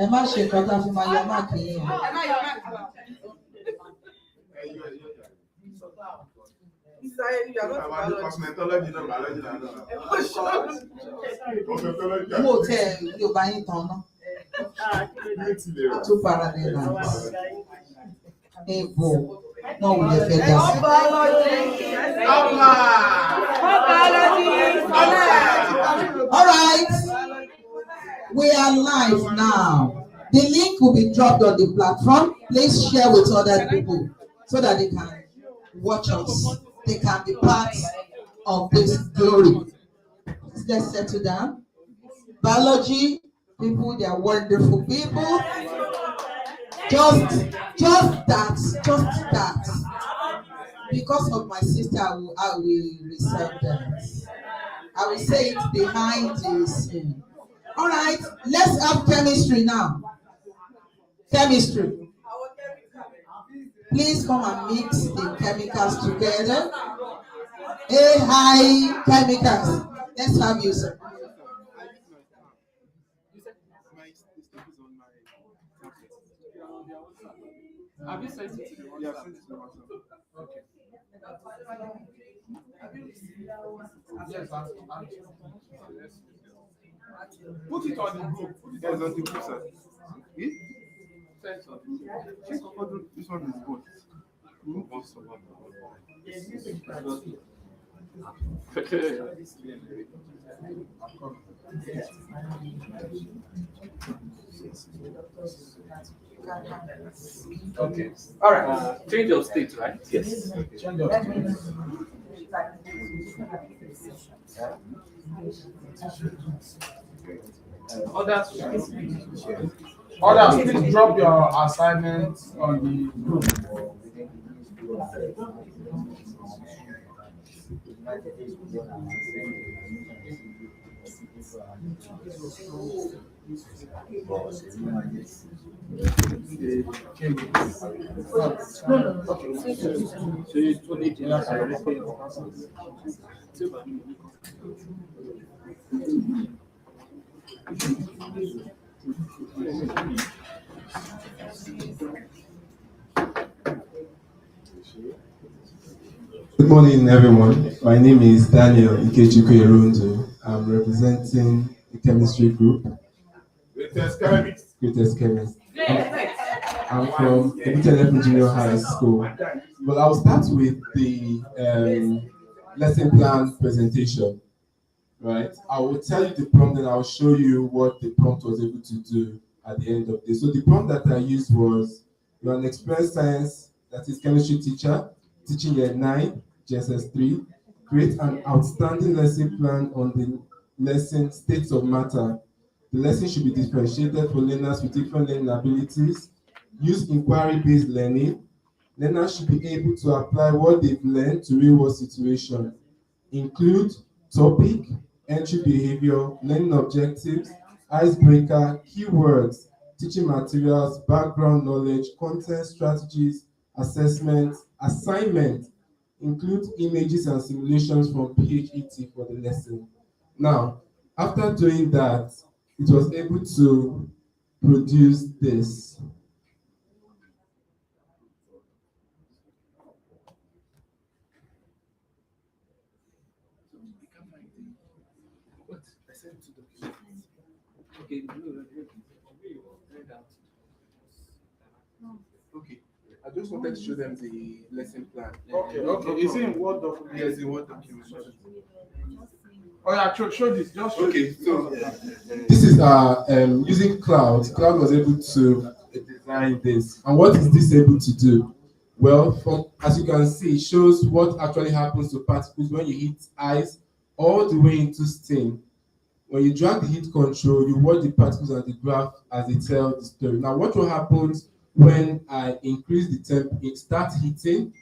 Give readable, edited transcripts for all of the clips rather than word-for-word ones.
Ẹ má ṣe nǹkan tá a fi máa yọ máàkì yín o. Mo tẹ Yorùbá yín tán ná. Tún fara ní ìlànà. Ebo náà wò lè fẹ́ dá sí. All right, we are live now. The link will be dropped on the platform. Please share with other people so that they can watch us. They can be part of this glory. Let's settle down. Biology people, they are wonderful people. Just that. Because of my sister, I will reserve that. I will say it behind the scene. All right, let's have chemistry now. Chemistry. Please come and mix the chemicals together. Hey, hi, chemicals. Let's have you, sir. Have you sent it to the WhatsApp? Okay. Yes, put it on the group. Yes, on the group, sir. This one is good. Okay. All right. Change of state, right? Yes. Change of state. Others, please drop your assignment on the group. Good morning, everyone. My name is Daniel Ikechukwu Erundu. I'm representing the chemistry group. Greatest chemist. I'm from Ebitel Junior High School. But I'll start with the lesson plan presentation. Right? I will tell you the prompt and I'll show you what the prompt was able to do at the end of this. So the prompt that I used was, you're an experienced science, that is chemistry teacher, teaching year 9, GSS 3, create an outstanding lesson plan on the lesson states of matter. The lesson should be differentiated for learners with different learning abilities. Use inquiry-based learning. Learners should be able to apply what they've learned to real-world situations. Include topic, entry behavior, learning objectives, icebreaker, keywords, teaching materials, background knowledge, content strategies, assessment, assignment. Include images and simulations from PHET for the lesson. Now, after doing that, it was able to produce this. Okay. I just wanted to show them the lesson plan. Okay. Is it in Word document? Yes, in Word document. Oh yeah, show this. Just show Okay, this. so This is using Cloud. Cloud was able to design this. And what is this able to do? Well, as you can see, it shows what actually happens to particles when you heat ice all the way into steam. When you drag the heat control, you watch the particles and the graph as they tell the story. Now, what will happen when I increase the temp, it starts heating?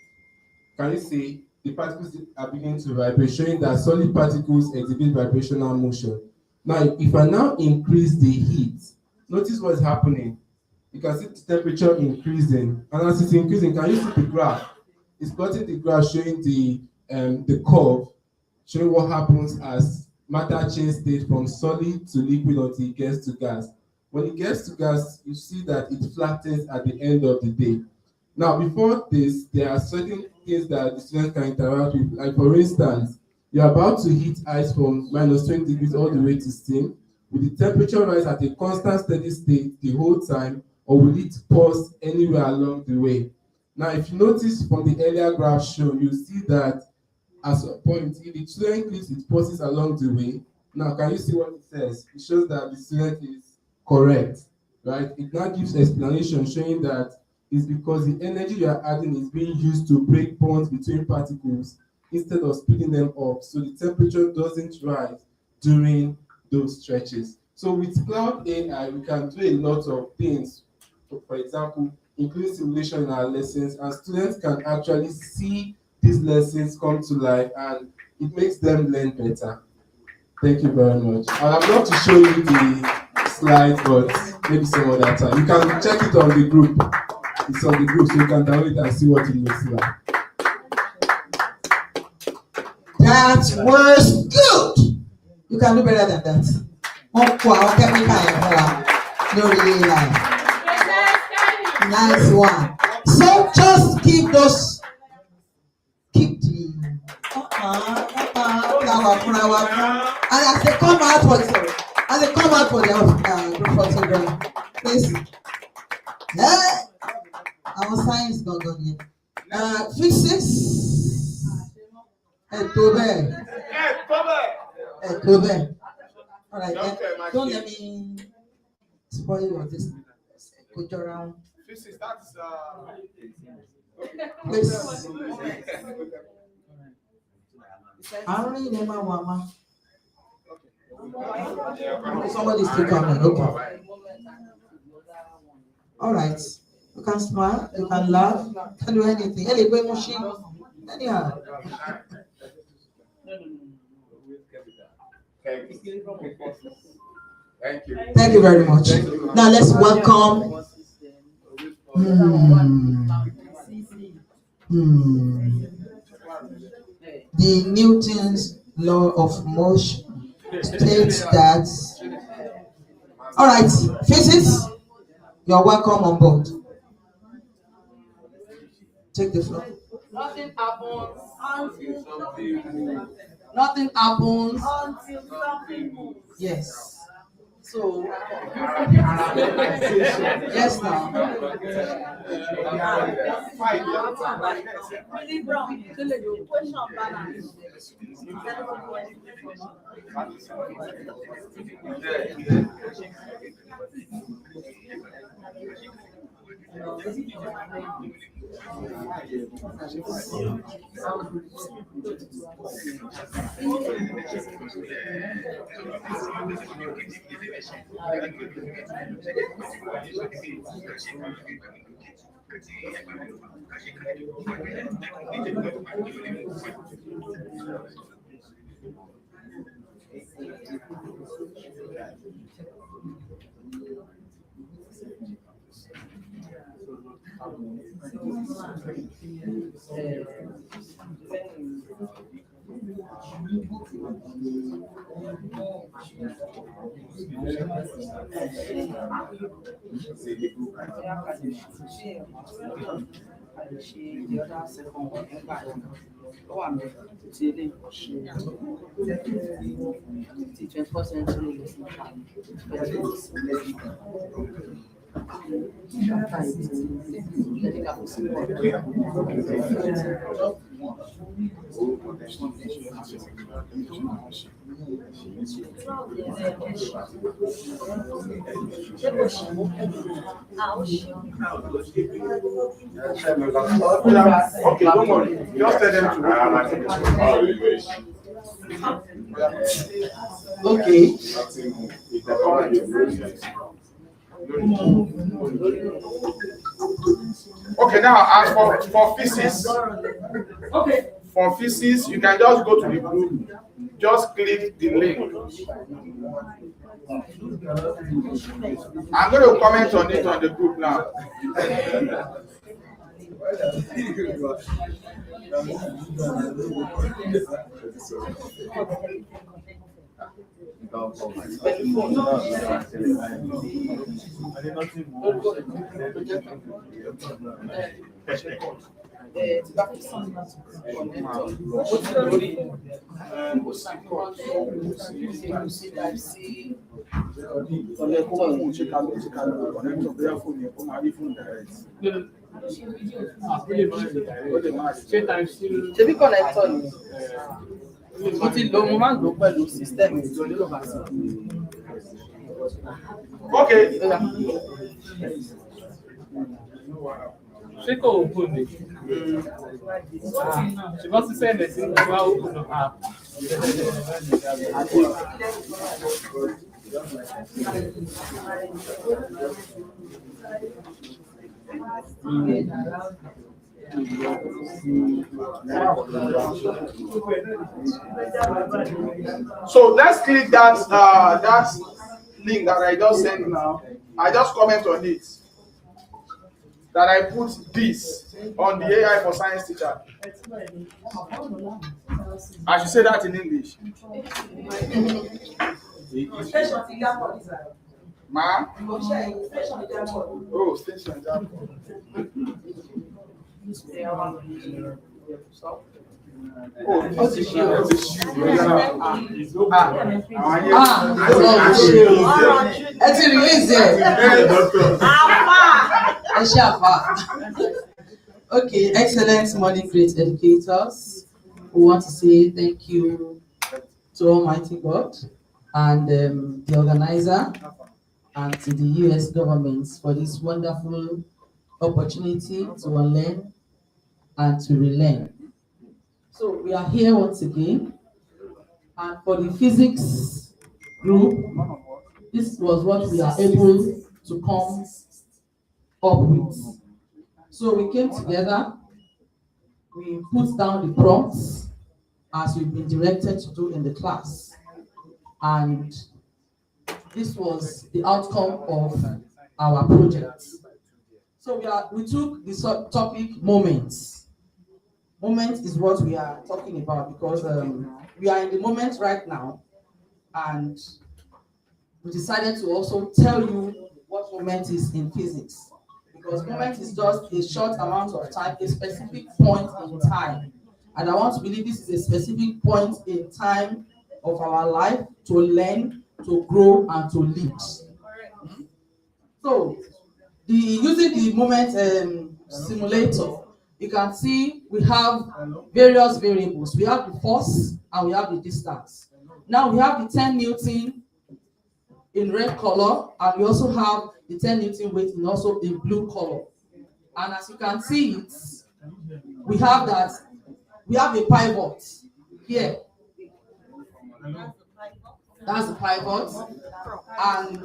Can you see the particles are beginning to vibrate, showing that solid particles exhibit vibrational motion. Now, if I now increase the heat, notice what's happening. You can see the temperature increasing, and as it's increasing, can you see the graph? It's plotting the graph showing the curve showing what happens as matter change state from solid to liquid until it gets to gas. When it gets to gas, you see that it flattens at the end of the day. Now, before this, there are certain things that the students can interact with. Like, for instance, you're about to heat ice from -20 degrees all the way to steam. Will the temperature rise at a constant steady state the whole time, or will it pause anywhere along the way? Now, if you notice from the earlier graph shown, you see that at some point, if the student clicks, it pauses along the way. Now, can you see what it says? It shows that the student is correct, right? It now gives explanation showing that it's because the energy you are adding is being used to break bonds between particles instead of splitting them up, so the temperature doesn't rise during those stretches. So with Cloud AI, we can do a lot of things. For example, including simulation in our lessons, and students can actually see these lessons come to life, and it makes them learn better. Thank you very much. I would love to show you the slides, but maybe some other time. You can check it on the group. It's on the group, so you can download it and see what it looks like. That was good. You can do better than that. No, really nice one. So just keep those. Keep the. And as they come out for the photograph, please. Our science got on here. Physics. Tobe. All right, don't let me spoil your this. Go around. Physics, that's Please. I don't need Emma Wama. Somebody's still coming. Okay. All right. You can smile. You can laugh. You can do anything. Anyway, machine. Anyhow. Thank you. Thank you very much. Now let's welcome. The Newton's law of motion states that. All right, physics, you're welcome on board. Take the floor. Nothing happens until nothing happens until something moves. Yes. So Yes, now. really brown. Equation balance. Okay, don't worry. Just tell them to Okay. Okay, now as for physics. Okay. For physics, you can just go to the group, just click the link. I'm going to comment on it on the group now. Ṣebí connector ni? Mo ti lò mo máa ń lò pẹ̀lú system. Okay. Ṣé kò open ni? Ṣùgbọ́n ti sẹ́ndẹ̀ sí ìgbà open náà. So let's click that that link that I just sent now. I just comment on it. That I put this on the AI for Science teacher. I should say that in English. Ma? Oh, station. Ẹ ti release ẹ. Ẹ ṣe àfà. Okay, excellent morning, great educators. We want to say thank you to Almighty God and the organizer and to the US government for this wonderful opportunity to unlearn and to relearn. So we are here once again, and for the physics group, this was what we are able to come up with. So we came together, we put down the prompts as we've been directed to do in the class, and this was the outcome of our project. So we took the subtopic moments. Moment is what we are talking about because we are in the moment right now, and we decided to also tell you what moment is in physics, because moment is just a short amount of time, a specific point in time, and I want to believe this is a specific point in time of our life to learn, to grow, and to lead. So using the moment simulator, you can see we have various variables. We have the force and we have the distance. Now we have the 10 Newton in red color, and we also have the 10 Newton weight in also in blue color. And as you can see, we have a pivot here. That's the pivot, and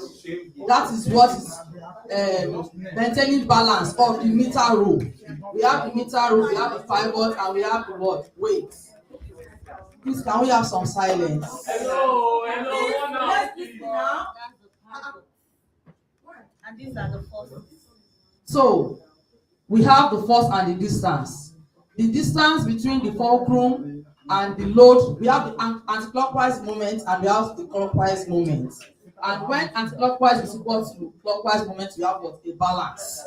that is what is maintaining balance of the meter rule. We have the meter rule, we have the pivot, and we have the what? Weight. Please, can we have some silence? Hello. And these are the forces. So we have the force and the distance. The distance between the fulcrum and the load, we have the anti-clockwise moment and we have the clockwise moment. And when anti-clockwise is equal to clockwise moment, we have what? A balance.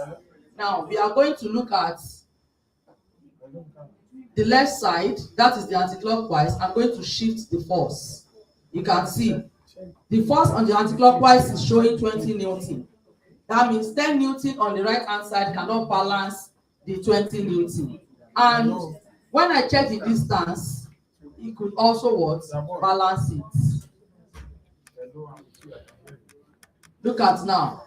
Now we are going to look at the left side, that is the anti-clockwise. I'm going to shift the force. You can see the force on the anti-clockwise is showing 20 Newton. That means 10 Newton on the right hand side cannot balance the 20 Newton. And when I check the distance, it could also what? Balance it. Look at now.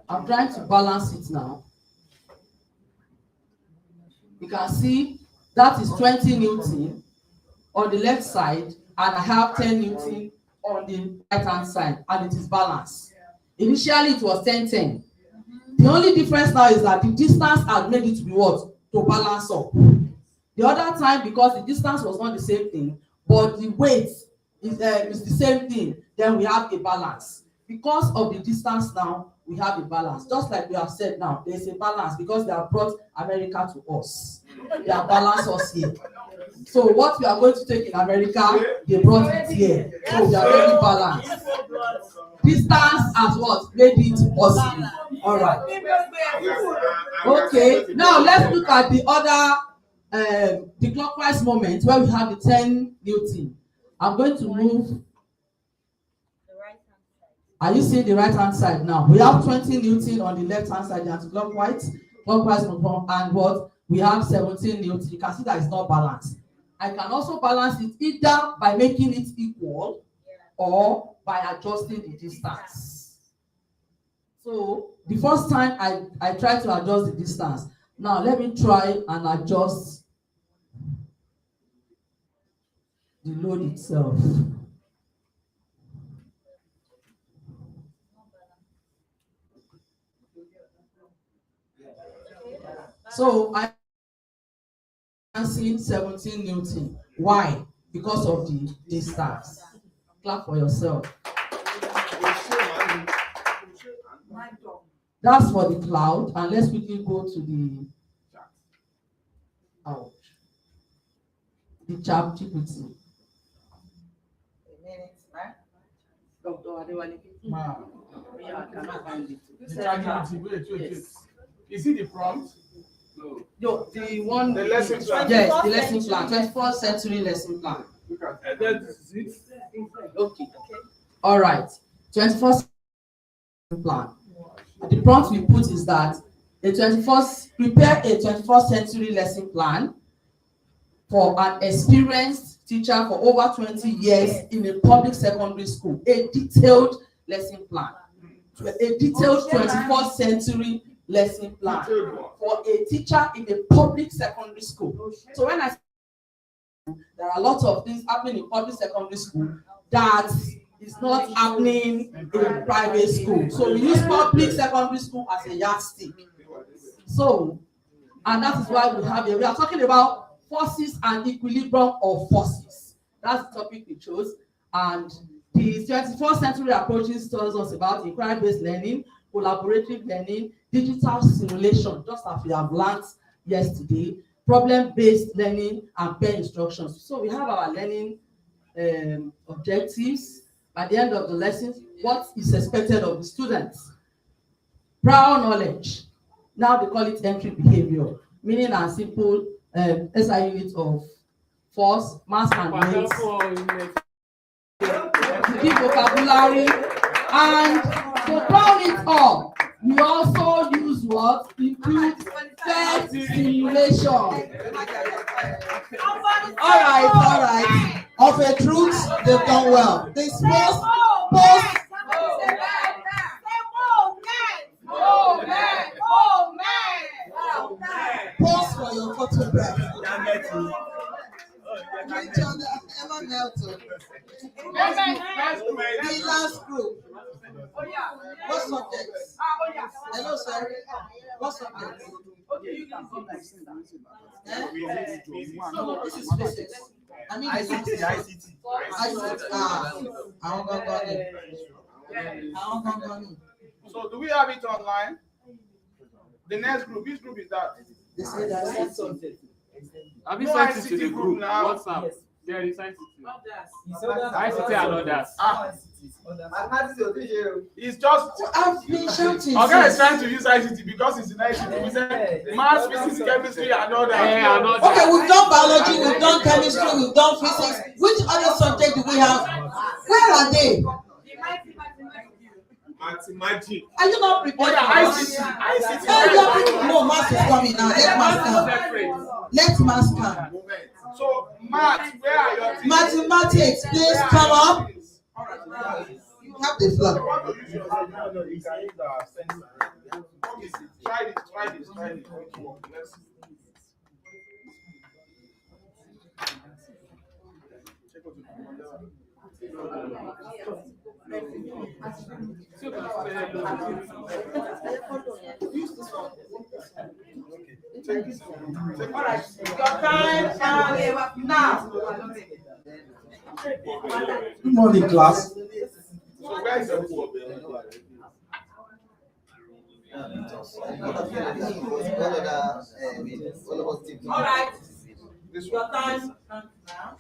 I'm trying to balance it now. You can see that is 20 Newton on the left side, and I have 10 Newton on the right hand side, and it is balanced. Initially it was 10-10. The only difference now is that the distance has made it to be what? To balance up. The other time, because the distance was not the same thing, but the weight is the same thing, then we have a balance. Because of the distance now, we have a balance. Just like we have said now, there's a balance because they have brought America to us. They have balanced us here. So what we are going to take in America, they brought it here. So we are very balanced. Distance has what? Made it possible. All right. Okay, now let's look at the other, the clockwise moment where we have the 10 Newton. I'm going to move. Are you seeing the right hand side now? We have 20 Newton on the left hand side, the anti-clockwise, clockwise, and what? We have 17 Newton. You can see that it's not balanced. I can also balance it either by making it equal or by adjusting the distance. So the first time I try to adjust the distance. Now let me try and adjust the load itself. So I am seeing 17 Newton. Why? Because of the distance. Clap for yourself. That's for the cloud. And let's quickly go to the chat GPT. Dr. Adewale. Wow. I cannot find it. Wait. Is it the prompt? No, the one. The lesson plan. Yes, the lesson plan. 21st century lesson plan. Okay. All right. 21st century plan. The prompt we put is that prepare a 21st century lesson plan for an experienced teacher for over 20 years in a public secondary school. A detailed lesson plan. A detailed 21st century lesson plan for a teacher in a public secondary school. So when I say there are a lot of things happening in public secondary school that is not happening in private school. So we use public secondary school as a yardstick. So, and that is why we are talking about forces and equilibrium of forces. That's the topic we chose. And the 21st century approaches tells us about inquiry-based learning, collaborative learning, digital simulation, just as we have learned yesterday, problem-based learning, and peer instructions. So we have our learning objectives. At the end of the lessons, what is expected of the students? Prior knowledge. Now they call it entry behavior, meaning a simple SI unit of force, mass, and weight. Deep vocabulary, and to crown it all, we also use what? Include PhET simulation. All right. Of a truth, they've done well. This post. Pause for your photograph. Emma Melton. The last group. What subject? Hello, sir. What subject? No, this is physics. I mean, ICT. I won't go. So do we have it online? The next group, which group is that? They say that. Have you No sent it to ICT the group group? now. WhatsApp. Yeah, you sent it to ICT and others. It's just I've been shouting. okay, is trying to use ICT because it's in ICT. We said maths, physics, chemistry, and all that. Yeah, and others. Okay, we've done biology, we've done chemistry, we've done physics. Which other subject do we have? Where are they? Mathematics. Are you not Oh prepared? yeah, ICT. ICT. No, maths is coming now. Let maths come. Let maths come. So maths, where are your teachers? Mathematics, please come up. You have the floor. Try this. Let's All right, your time now. Good morning, class. So where is the book? All right. This Your one. time comes now.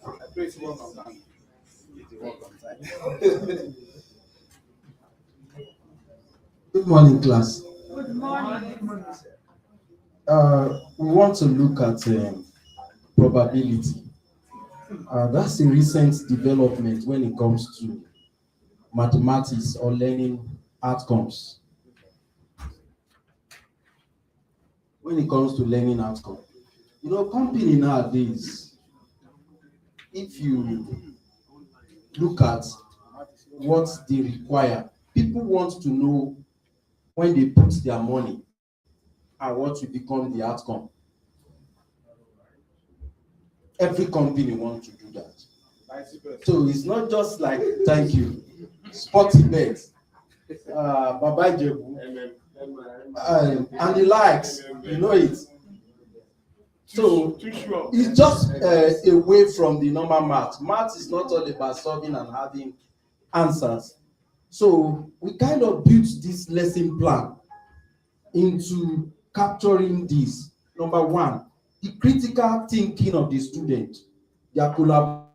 I pray it work on time. Good morning, class. Good morning. We want to look at probability. That's a recent development when it comes to mathematics or learning outcomes. When it comes to learning outcome, company nowadays, if you look at what they require, people want to know when they put their money and what will become the outcome. Every company wants to do that. So it's not just like, thank you, sporty bet, Baba Ijebu, and the likes, it. So it's just away from the normal math. Math is not all about solving and having answers. So we kind of built this lesson plan into capturing this. Number one, the critical thinking of the student, their collaboration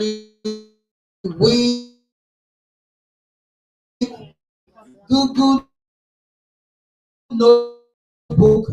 with Google Notebook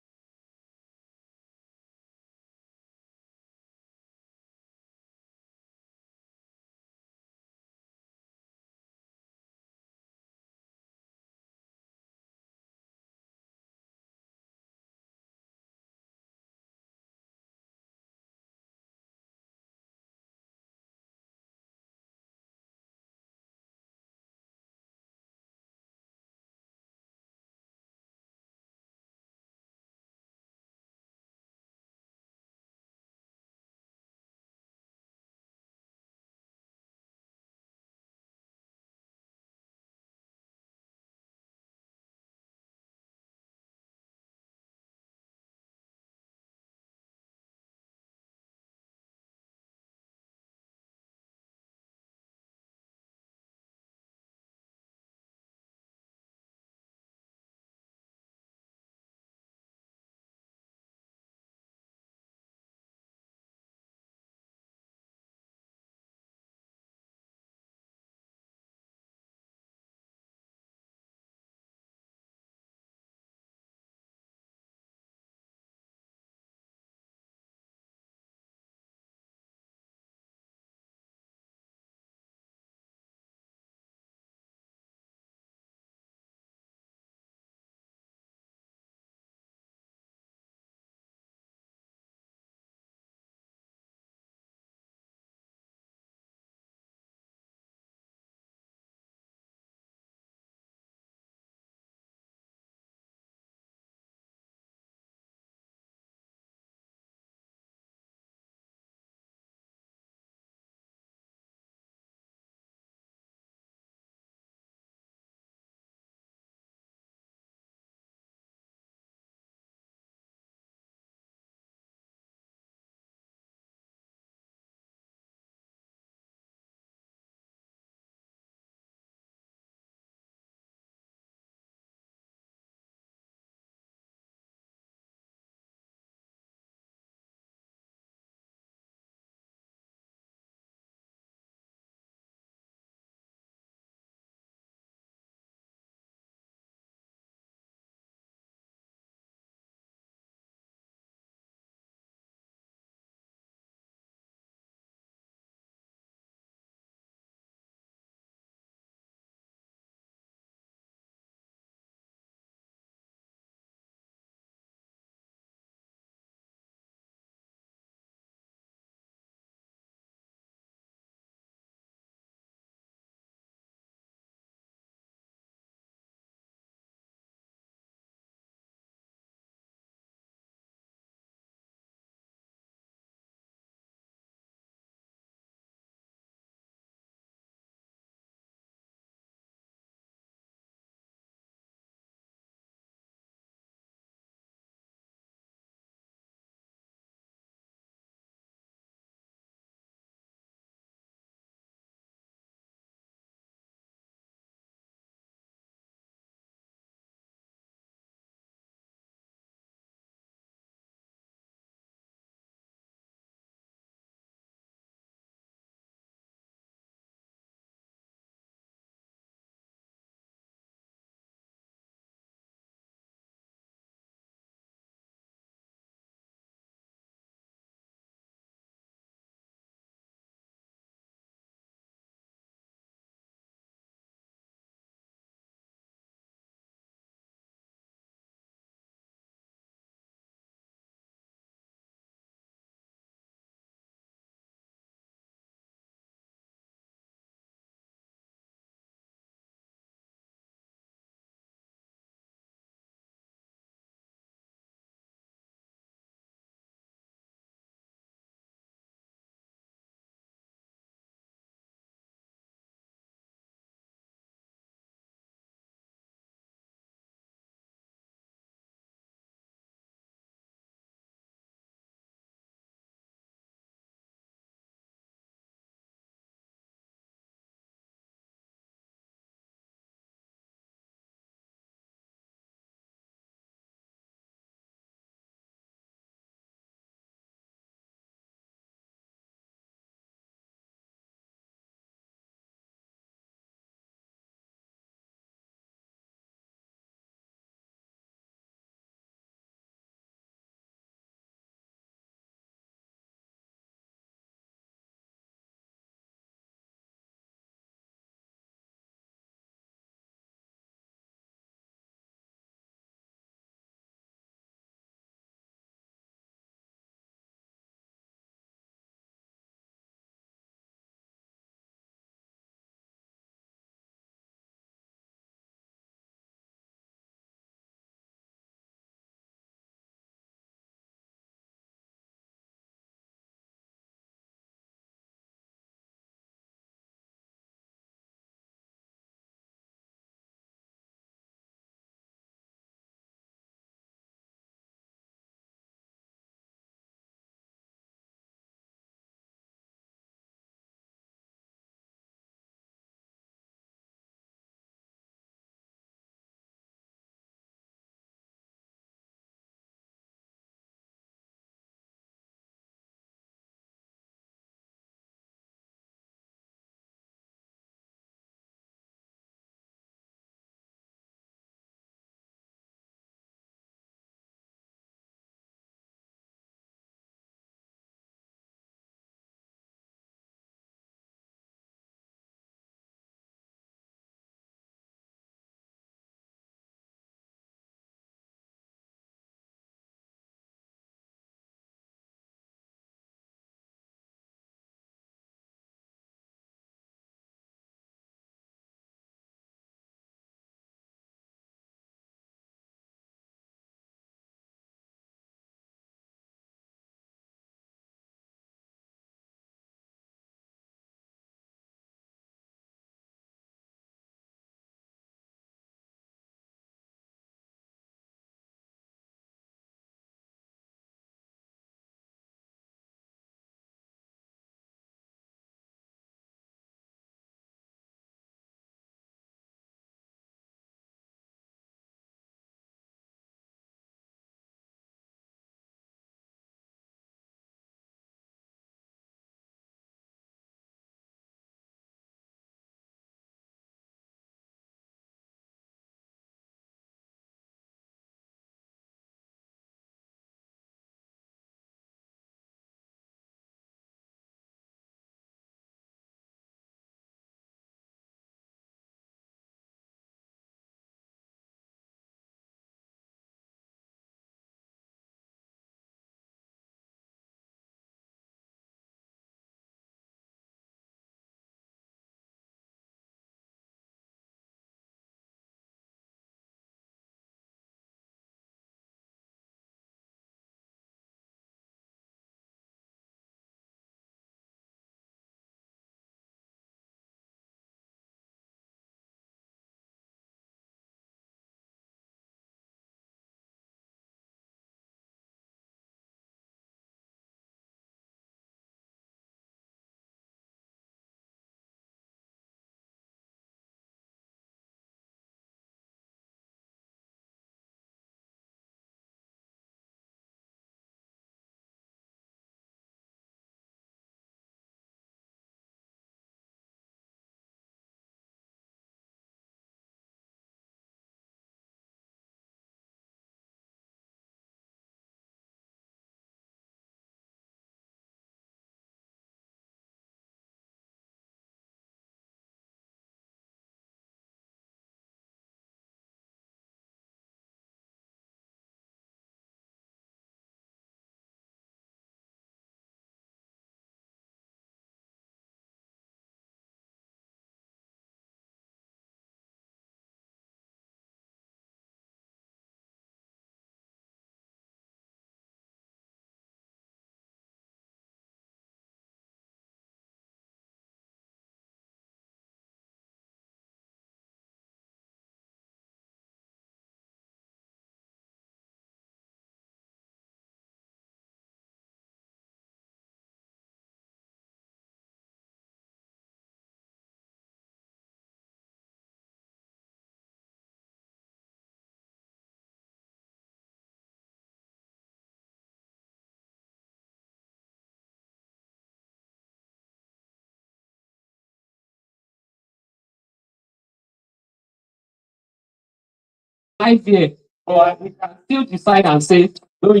idea, but we can still decide and say, no,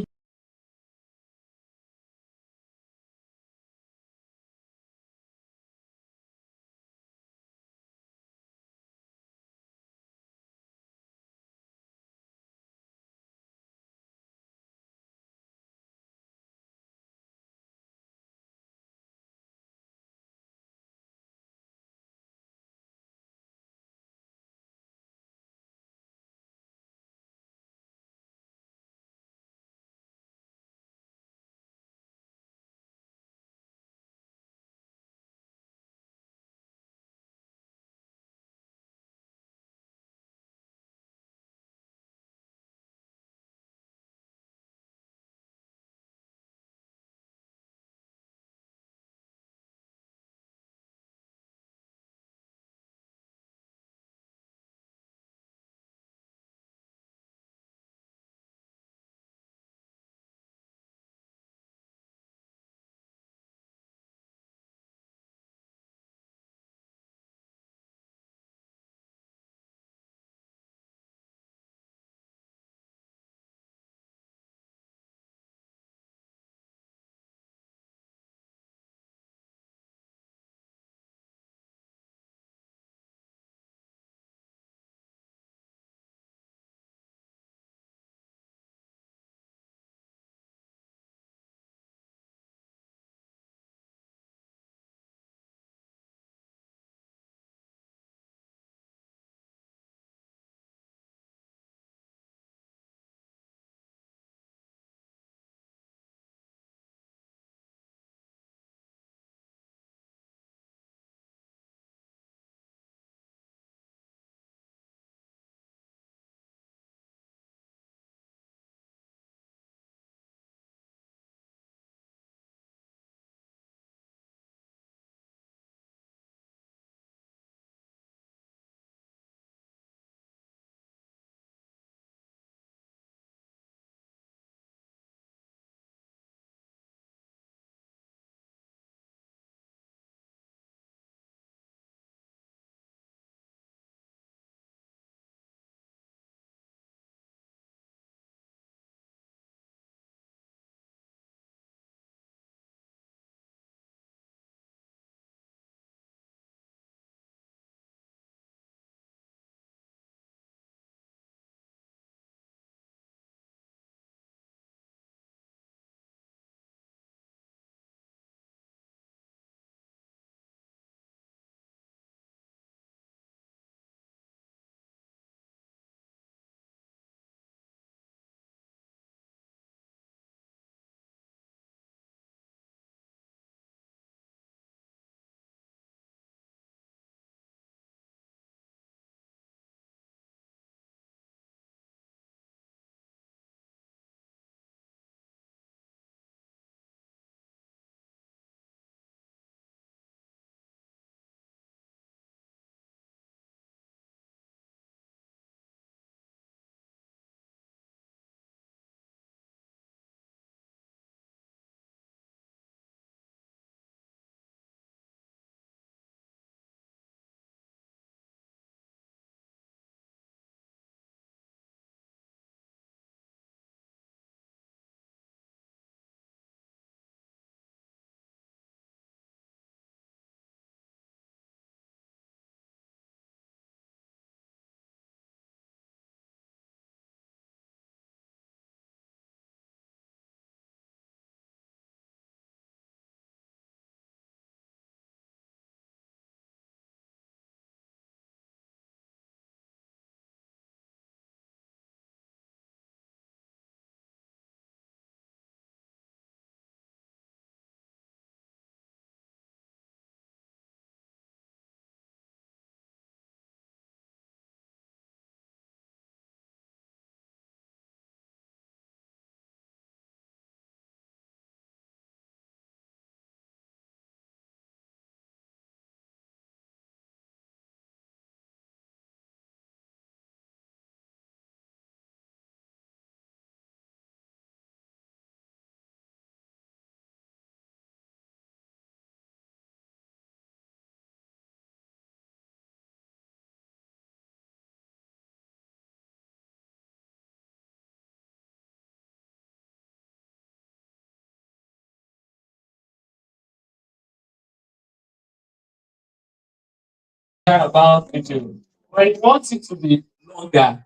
about video. When you want it to be longer,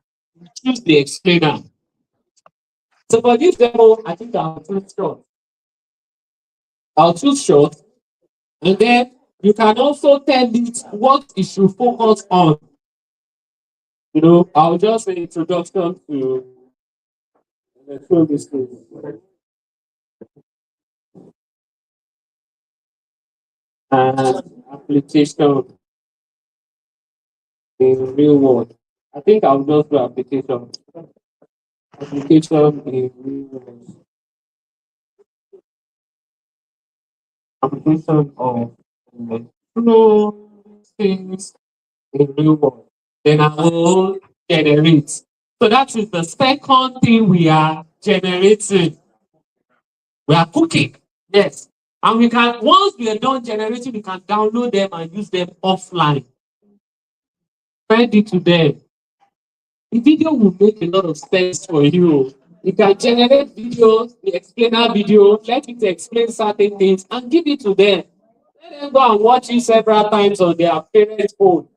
choose the explainer. So for this demo, I think I'll choose short. I'll choose short, and then you can also tell it what it should focus on. You know, I'll just say introduction to this. Application in real world. I think I'll just do application. Application in real world. Application of flow things in real world. Then I will generate. So that is the second thing we are generating. We are cooking. Yes. And we can, once we are done generating, we can download them and use them offline. Send it to them. The video will make a lot of sense for you. You can generate videos, the explainer video, let it explain certain things and give it to them. Let them go and watch it several times on their parents' phone.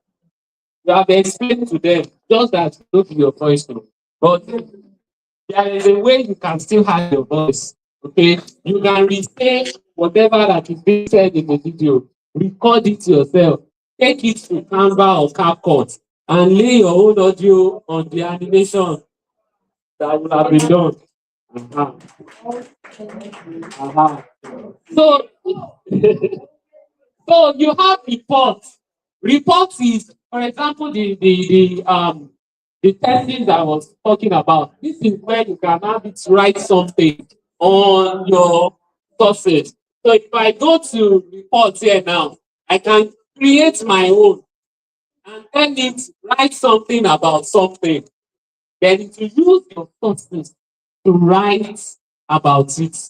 You have explained to them, just that don't be your voice too. But there is a way you can still have your voice. Okay, you can restate whatever that is being said in the video, record it yourself, take it to Canva or CapCut, and lay your own audio on the animation that will have been done. So, so you have reports. Reports is, for example, the testing that I was talking about. This is where you can have it write something on your sources. So if I go to reports here now, I can create my own and then it write something about something. Then it will use your sources to write about it.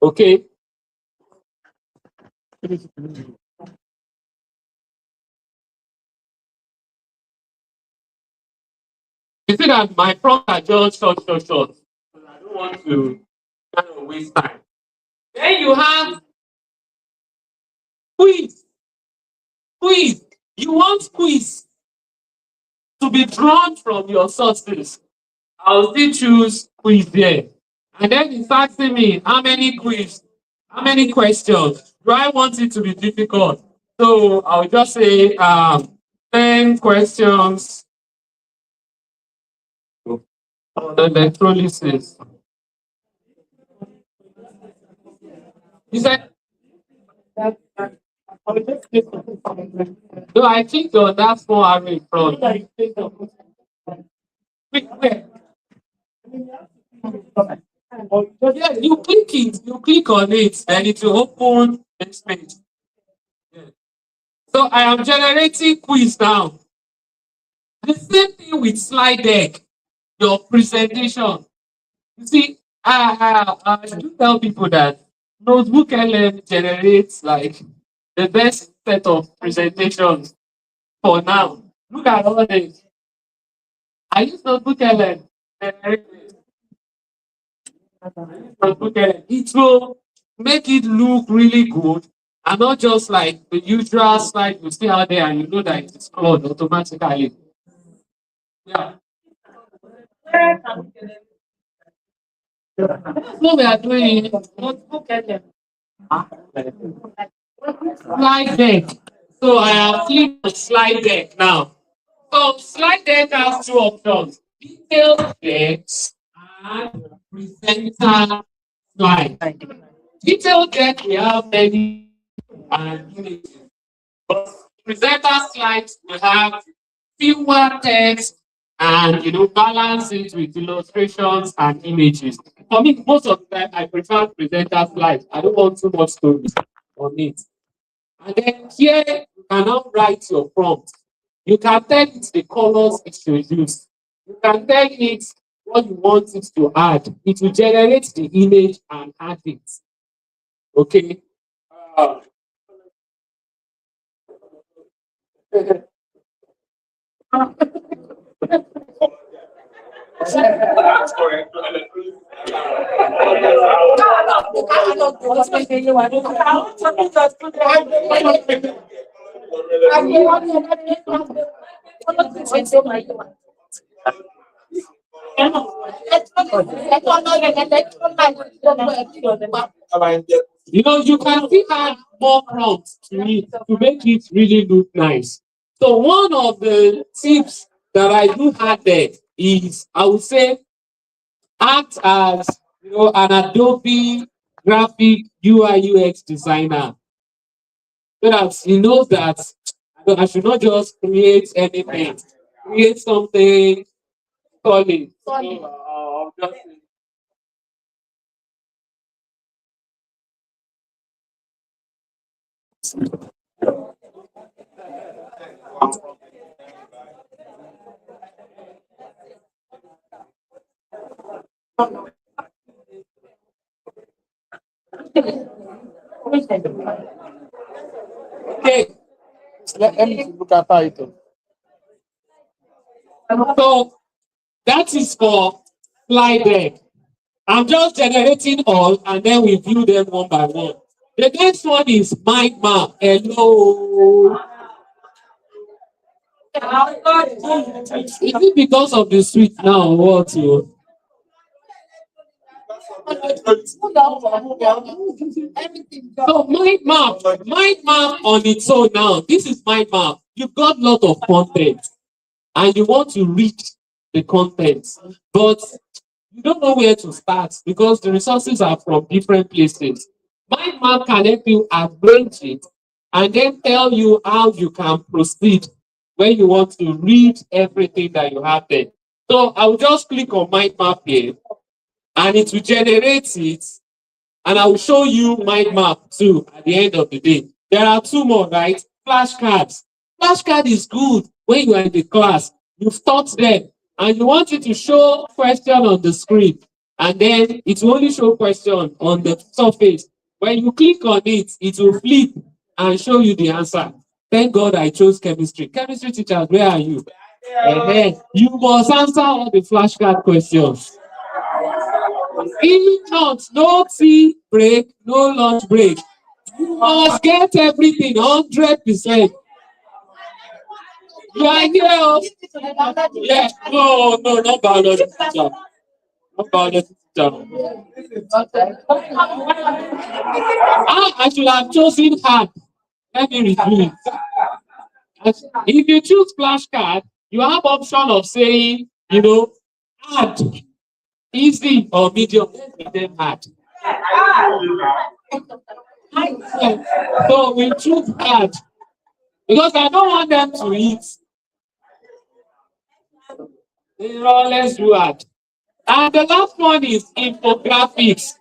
Okay? You see that my prompts are just short. So I don't want to kind of waste time. Then you have quiz. Quiz. You want quiz to be drawn from your sources. I'll still choose quiz there. And then it's asking me how many quiz, how many questions. Do I want it to be difficult? So I'll just say 10 questions on electrolysis. You said? No, I think that's more array from. Yeah, you click it, you click on it, and it will open this page. Yeah. So I am generating quiz now. The same thing with slide deck, your presentation. You see, I do tell people that Notebook LM generates like the best set of presentations for now. Look at all this. I use Notebook LM. It will make it look really good and not just like the usual slide you see out there and you know that it is cloud automatically. Yeah. What we are doing slide deck. So I have clicked on slide deck now. So slide deck has two options: detailed decks and presenter slide. Detailed deck we have many and images. But presenter slides we have fewer text and balance it with illustrations and images. For me, most of the time I prefer presenter slides. I don't want too much story on it. And then here you can now write your prompt. You can tell it the colors it should use. You can tell it what you want it to add. It will generate the image and add it. Okay. You know, you can still add more prompts to it to make it really look nice. So one of the tips that I do have there is, I would say, act as, you know, an Adobe graphic UI UX designer, so that he knows that I should not just create anything, create something solid. Okay, Let me look after it. so that is for slide deck. I'm just generating all and then we view them one by one. The next one is mind map. Hello. Is it because of the suite now or what? You? So mind map on its own now. This is mind map. You've got a lot of content and you want to read the content, but you don't know where to start because the resources are from different places. Mind map can help you arrange it and then tell you how you can proceed when you want to read everything that you have there. So I will just click on mind map here and it will generate it, and I will show you mind map too at the end of the day. There are two more, right? Flashcards. Flashcard is good when you are in the class. You've taught them and you want it to show question on the screen, and then it will only show question on the surface. When you click on it, it will flip and show you the answer. Thank God I chose chemistry. Chemistry teachers, where are you? You must answer all the flashcard questions. If not, no tea break, no lunch break. You must get everything 100%. You are here. Yeah, no, not biology teacher. Not biology teacher. I should have chosen hard. Let me review it. If you choose flashcard, you have option of saying, you know, hard, easy, or medium. Then hard. So we choose hard because I don't want them to eat. Let's do hard. And the last one is infographics.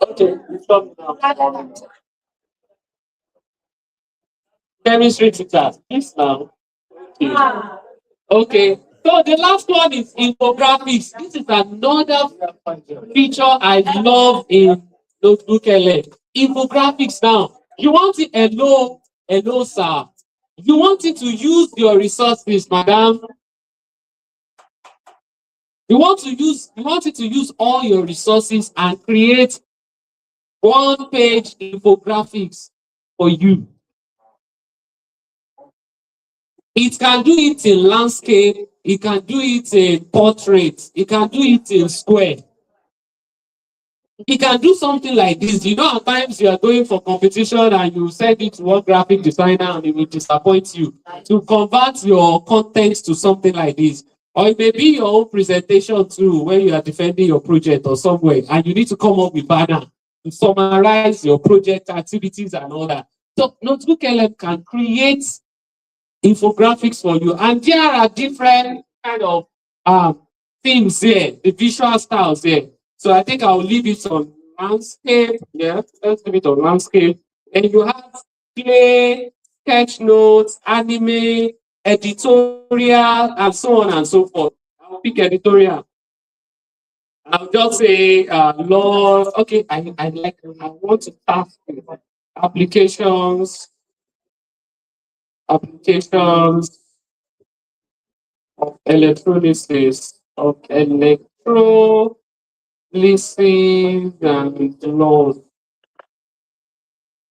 Okay, stop now. Chemistry teachers, please now. Okay. So the last one is infographics. This is another feature I love in Notebook LM. Infographics now. You want it, hello, sir. You want it to use your resources, madam. You want it to use all your resources and create one-page infographics for you. It can do it in landscape, it can do it in portrait, it can do it in square. It can do something like this. You know, at times you are going for competition and you send it to one graphic designer and it will disappoint you. To convert your content to something like this. Or it may be your own presentation too, when you are defending your project or somewhere, and you need to come up with banner to summarize your project activities and all that. So Notebook LM can create infographics for you, and there are different kind of themes here, the visual styles here. So I think I'll leave it on landscape. Yeah, let's leave it on landscape. And you have play, sketch notes, anime, editorial, and so on and so forth. I'll pick editorial. I'll just say, Lord, okay, I want to start with applications of electrolysis, and laws.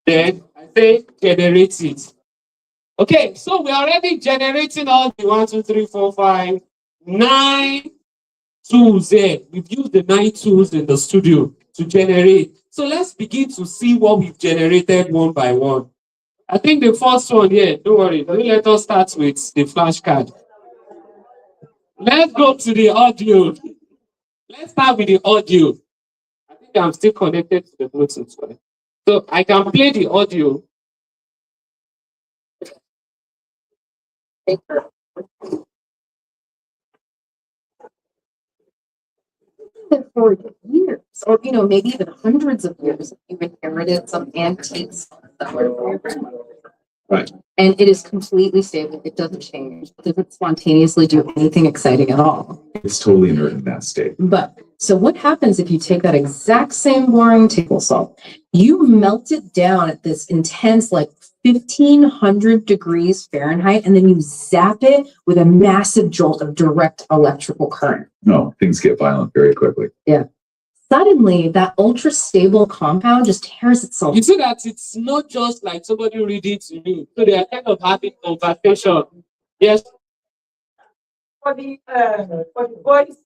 Then I say generate it. Okay, so we're already generating all the 1, 2, 3, 4, 5, 9 tools there. We've used the 9 tools in the studio to generate. So let's begin to see what we've generated one by one. I think the first one here, don't worry, let us start with the flashcard. Let's go to the audio. Let's start with the audio. I think I'm still connected to the Bluetooth. Right? So I can play the audio. For years, or maybe even hundreds of years, you've inherited some antiques that were from your grandmother. Right. And it is completely stable. It doesn't change. It doesn't spontaneously do anything exciting at all. It's totally inert in that state. But so what happens if you take that exact same boring table salt, you melt it down at this intense, like 1500 degrees Fahrenheit, and then you zap it with a massive jolt of direct electrical current. No, things get violent very quickly. Yeah. Suddenly, that ultra-stable compound just tears itself. You see that it's not just like somebody reading to you. So they are kind of having conversation. Yes. For the voice,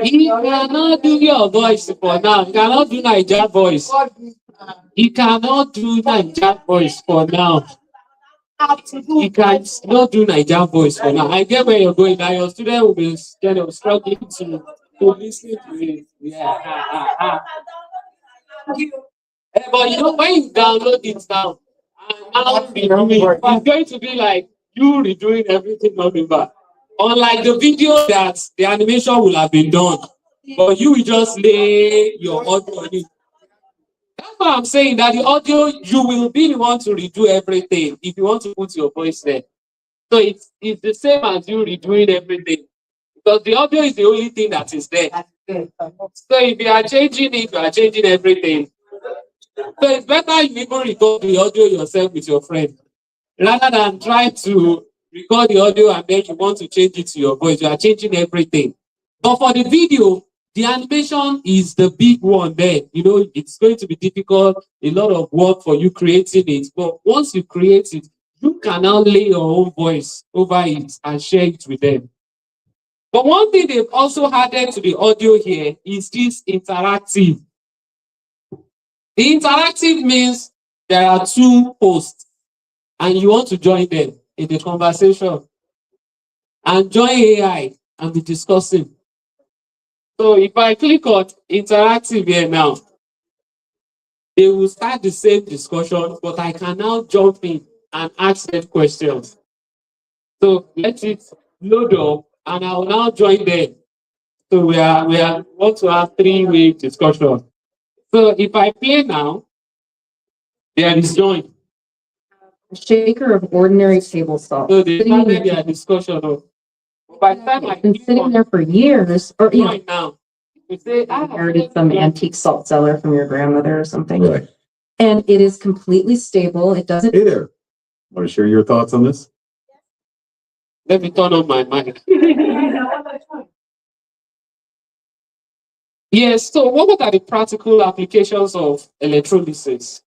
He cannot do your voice for now. He cannot do Niger voice. He cannot do Niger voice for now. He cannot do Niger voice for now. I get where you're going now. Your student will be kind of struggling to listen to it. Yeah. But when you download it now, it's going to be like you redoing everything all over. Unlike the video that the animation will have been done, but you will just lay your audio on it. That's why I'm saying that the audio, you will be the one to redo everything if you want to put your voice there. So it's the same as you redoing everything. Because the audio is the only thing that is there. So if you are changing it, you are changing everything. So it's better you even record the audio yourself with your friend. Rather than try to record the audio and then you want to change it to your voice. You are changing everything. But for the video, the animation is the big one there. It's going to be difficult, a lot of work for you creating it. But once you create it, you can now lay your own voice over it and share it with them. But one thing they've also added to the audio here is this interactive. The interactive means there are 2 hosts and you want to join them in the conversation and join AI and be discussing. So if I click on interactive here now, they will start the same discussion, but I can now jump in and ask them questions. So let it load up and I will now join them. So we want to have 3-way discussion. So if I play now, there is join. A shaker of ordinary table salt. So they started their discussion. By the time It's been sitting there for years, or join now, you say, inherited some antique salt cellar from your grandmother or something. Right. And it is completely stable. It doesn't. Hey there. Want to share your thoughts on this? Let me turn on my mic. Yes, so what are the practical applications of electrolysis?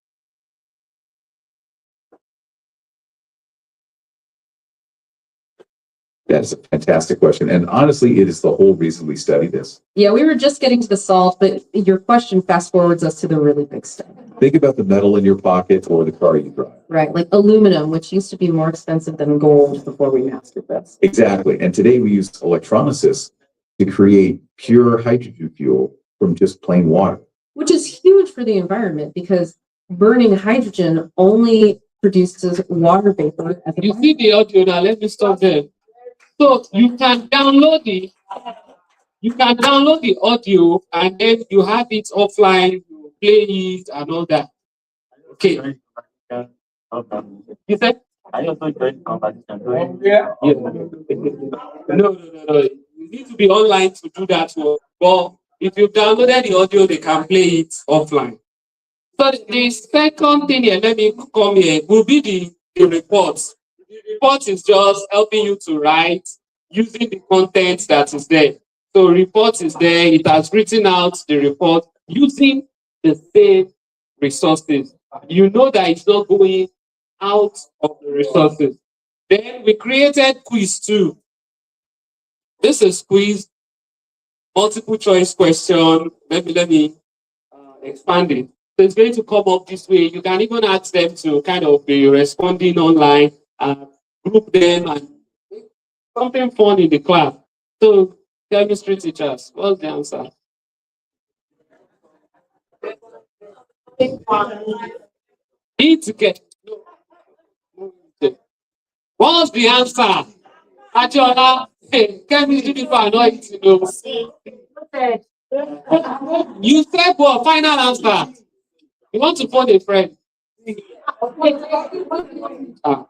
That's a fantastic question. And honestly, it is the whole reason we study this. Yeah, we were just getting to the salt, but your question fast forwards us to the really big stuff. Think about the metal in your pocket or the car you drive. Right, like aluminum, which used to be more expensive than gold before we mastered this. Exactly. And today we use electrolysis to create pure hydrogen fuel from just plain water. Which is huge for the environment because burning hydrogen only produces water vapor. You see the audio now, let me stop there. So you can download the audio and then you have it offline, you play it and all that. Okay. You said? Are you also joining the conversation? Yeah. No. You need to be online to do that work. But if you've downloaded the audio, they can play it offline. So the second thing here, let me come here, will be the report. The report is just helping you to write using the content that is there. So report is there, it has written out the report using the same resources. You know that it's not going out of the resources. Then we created quiz too. This is quiz, multiple choice question. Maybe let me expand it. So it's going to come up this way. You can even ask them to kind of be responding online, group them, and something fun in the class. So chemistry teachers, what's the answer? Need to get. What's the answer? Ajola, chemistry people are not eating those. You said what? Final answer. You want to phone a friend? Ah.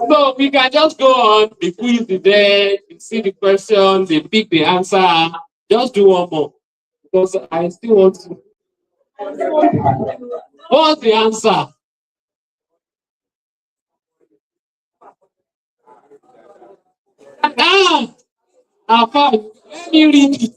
So we can just go on, the quiz is there, you see the question, they pick the answer. Just do one more. Because I still want to. What's the answer? Fine. Let me read it.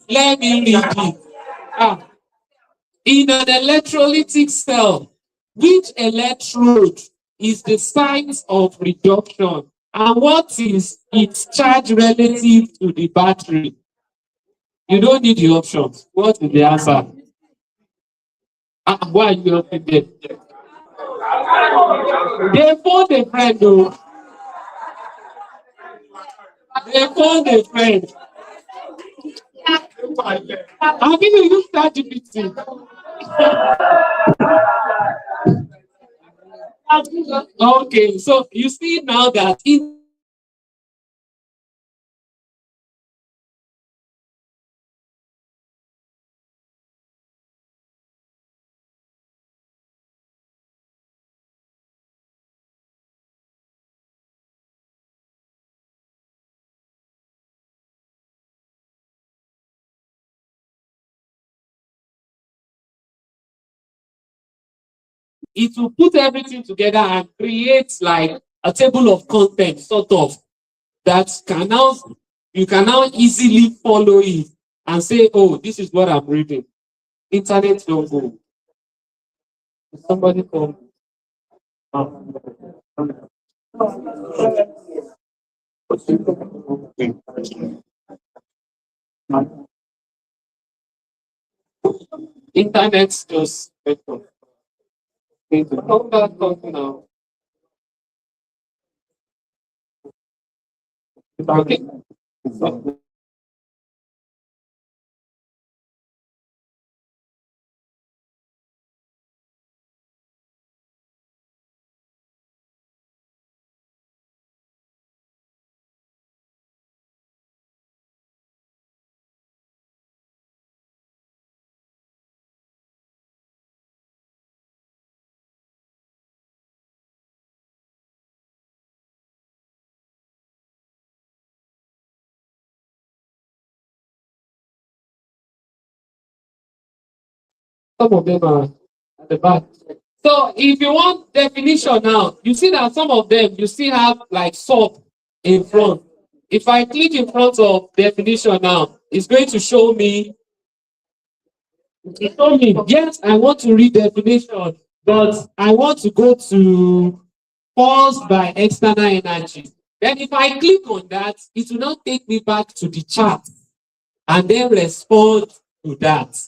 In an electrolytic cell, which electrode is the size of reduction and what is its charge relative to the battery? You don't need the options. What is the answer? Why are you not there? They phoned a friend though. They phoned a friend. I'm going to use ChatGPT. Okay, so you see now that it will put everything together and create like a table of content, sort of, that you can now easily follow it and say, oh, this is what I'm reading. Internet don't go. Somebody call. Internet just come back now. Okay. Some of them are at the back. So if you want definition now, you see that some of them, you still have like sub in front. If I click in front of definition now, it's going to show me, yes, I want to read definition, but I want to go to forced by external energy. Then if I click on that, it will not take me back to the chart and then respond to that.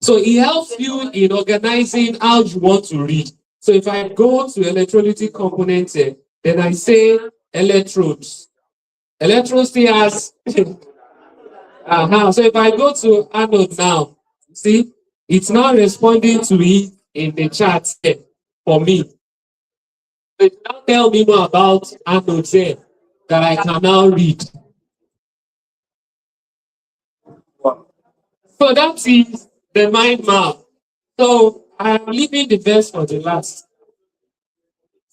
So it helps you in organizing how you want to read. So if I go to electrolytic components here, then I say electrodes. Electrodes still has so if I go to anode now, see, it's not responding to it in the chat here for me. So it now tell me more about anodes here that I can now read. So that is the mind map. So I'm leaving the best for the last.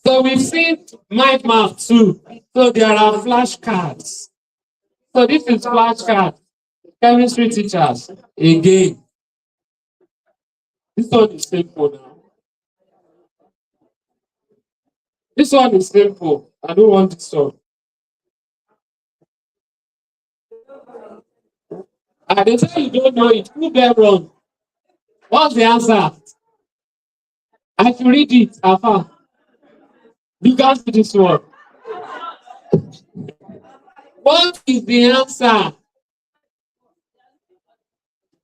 So we've seen mind map too. So there are flashcards. So this is flashcard. Chemistry teachers, again. This one is simple now. This one is simple. I don't want this one. And they say you don't know it. Who get wrong? What's the answer? I should read it, Alpha. You can't see this one. What is the answer?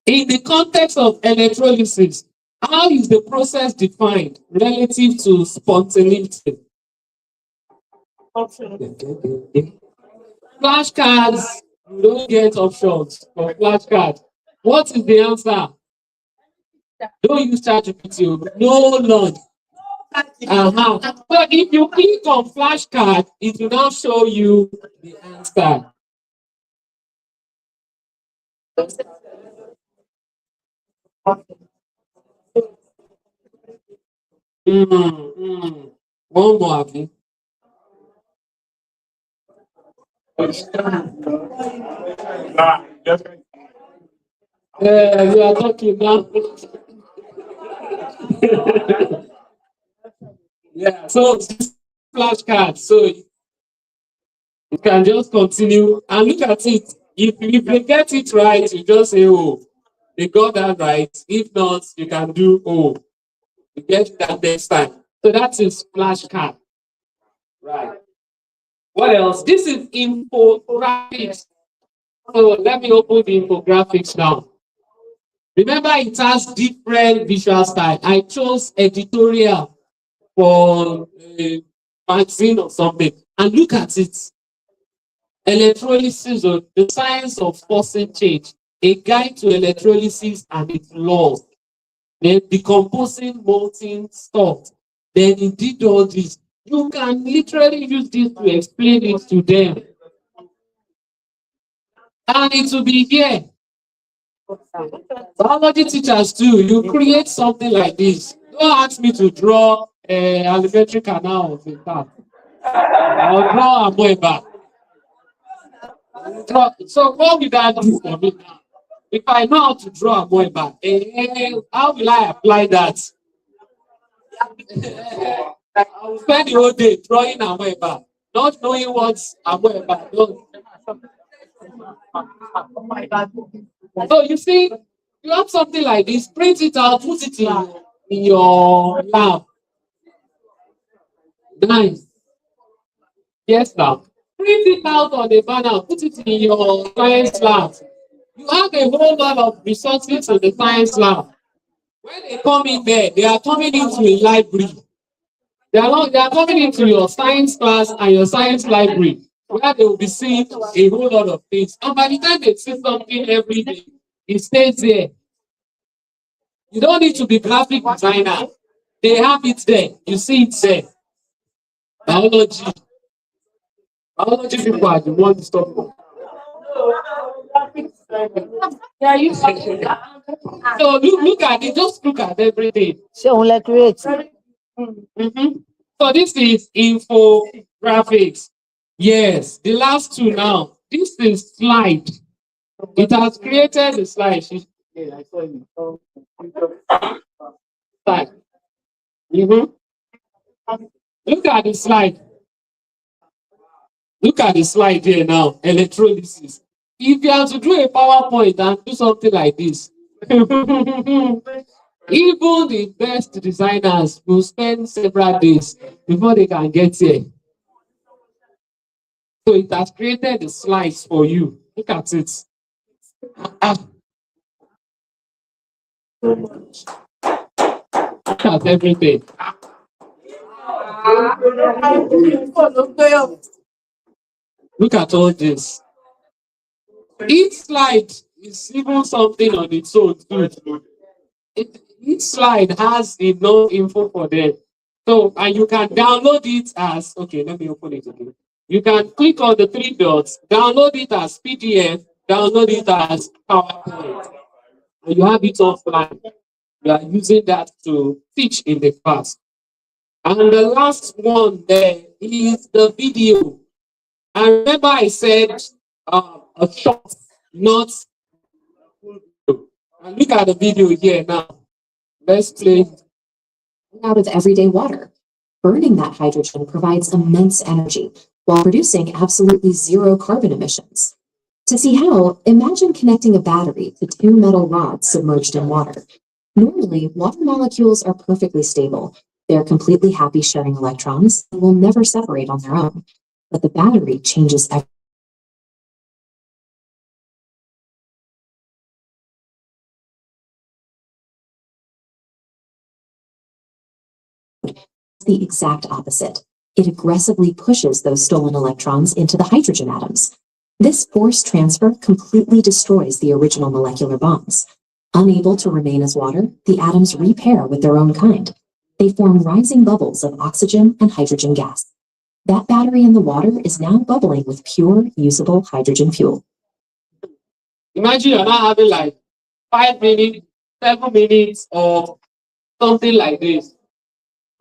In the context of electrolysis, how is the process defined relative to spontaneity? Flashcards, you don't get options for flashcards. What is the answer? Don't use ChatGPT. No Lord. So if you click on flashcard, it will now show you the answer. One more, Abby. You are talking now. Yeah, so flashcard. So you can just continue and look at it. If they get it right, you just say, oh, they got that right. If not, you can do, oh, you get that next time. So that is flashcard. Right. What else? This is infographics. So let me open the infographics now. Remember, it has different visual style. I chose editorial for a magazine or something. And look at it. Electrolysis, or the science of forcing change. A guide to electrolysis and its laws. Then decomposing molten stuff. Then it did all this. You can literally use this to explain it to them. And it will be here. Biology teachers too, you create something like this. Don't ask me to draw an alimentary canal of a cat. I'll draw a amoeba. So what will that do for me now? If I know how to draw a amoeba, how will I apply that? I will spend the whole day drawing a amoeba, not knowing what's amoeba does. So you see, you have something like this, print it out, put it in your lab. Nice. Yes, now. Print it out on the banner, put it in your science lab. You have a whole lot of resources in the science lab. When they come in there, they are coming into a library. They are coming into your science class and your science library, where they will be seeing a whole lot of things. And by the time they see something every day, it stays there. You don't need to be graphic designer. They have it there. You see it there. Biology. Biology people are the ones to stop. So look at it. Just look at everything. So this is infographics. Yes, the last two now. This is slide. It has created a slide. Yeah, I saw it. Slide. Look at the slide. Look at the slide here now. Electrolysis. If you have to do a PowerPoint and do something like this, even the best designers will spend several days before they can get here. So it has created the slides for you. Look at it. Look at everything. Look at all this. Each slide is even something on its own too. Each slide has enough info for them. So, and you can download it as, okay, let me open it again. You can click on the three dots, download it as PDF, download it as PowerPoint. and you have it offline. You are using that to teach in the class. And the last one there is the video. And remember I said a short, not full video. And look at the video here now. Let's play. Out of everyday water. Burning that hydrogen provides immense energy while producing absolutely zero carbon emissions. To see how, imagine connecting a battery to two metal rods submerged in water. Normally, water molecules are perfectly stable. They're completely happy sharing electrons and will never separate on their own. But the battery changes everything. The exact opposite. It aggressively pushes those stolen electrons into the hydrogen atoms. This forced transfer completely destroys the original molecular bonds. Unable to remain as water, the atoms repair with their own kind. They form rising bubbles of oxygen and hydrogen gas. That battery in the water is now bubbling with pure, usable hydrogen fuel. Imagine you're not having like 5 minutes, 7 minutes, or something like this.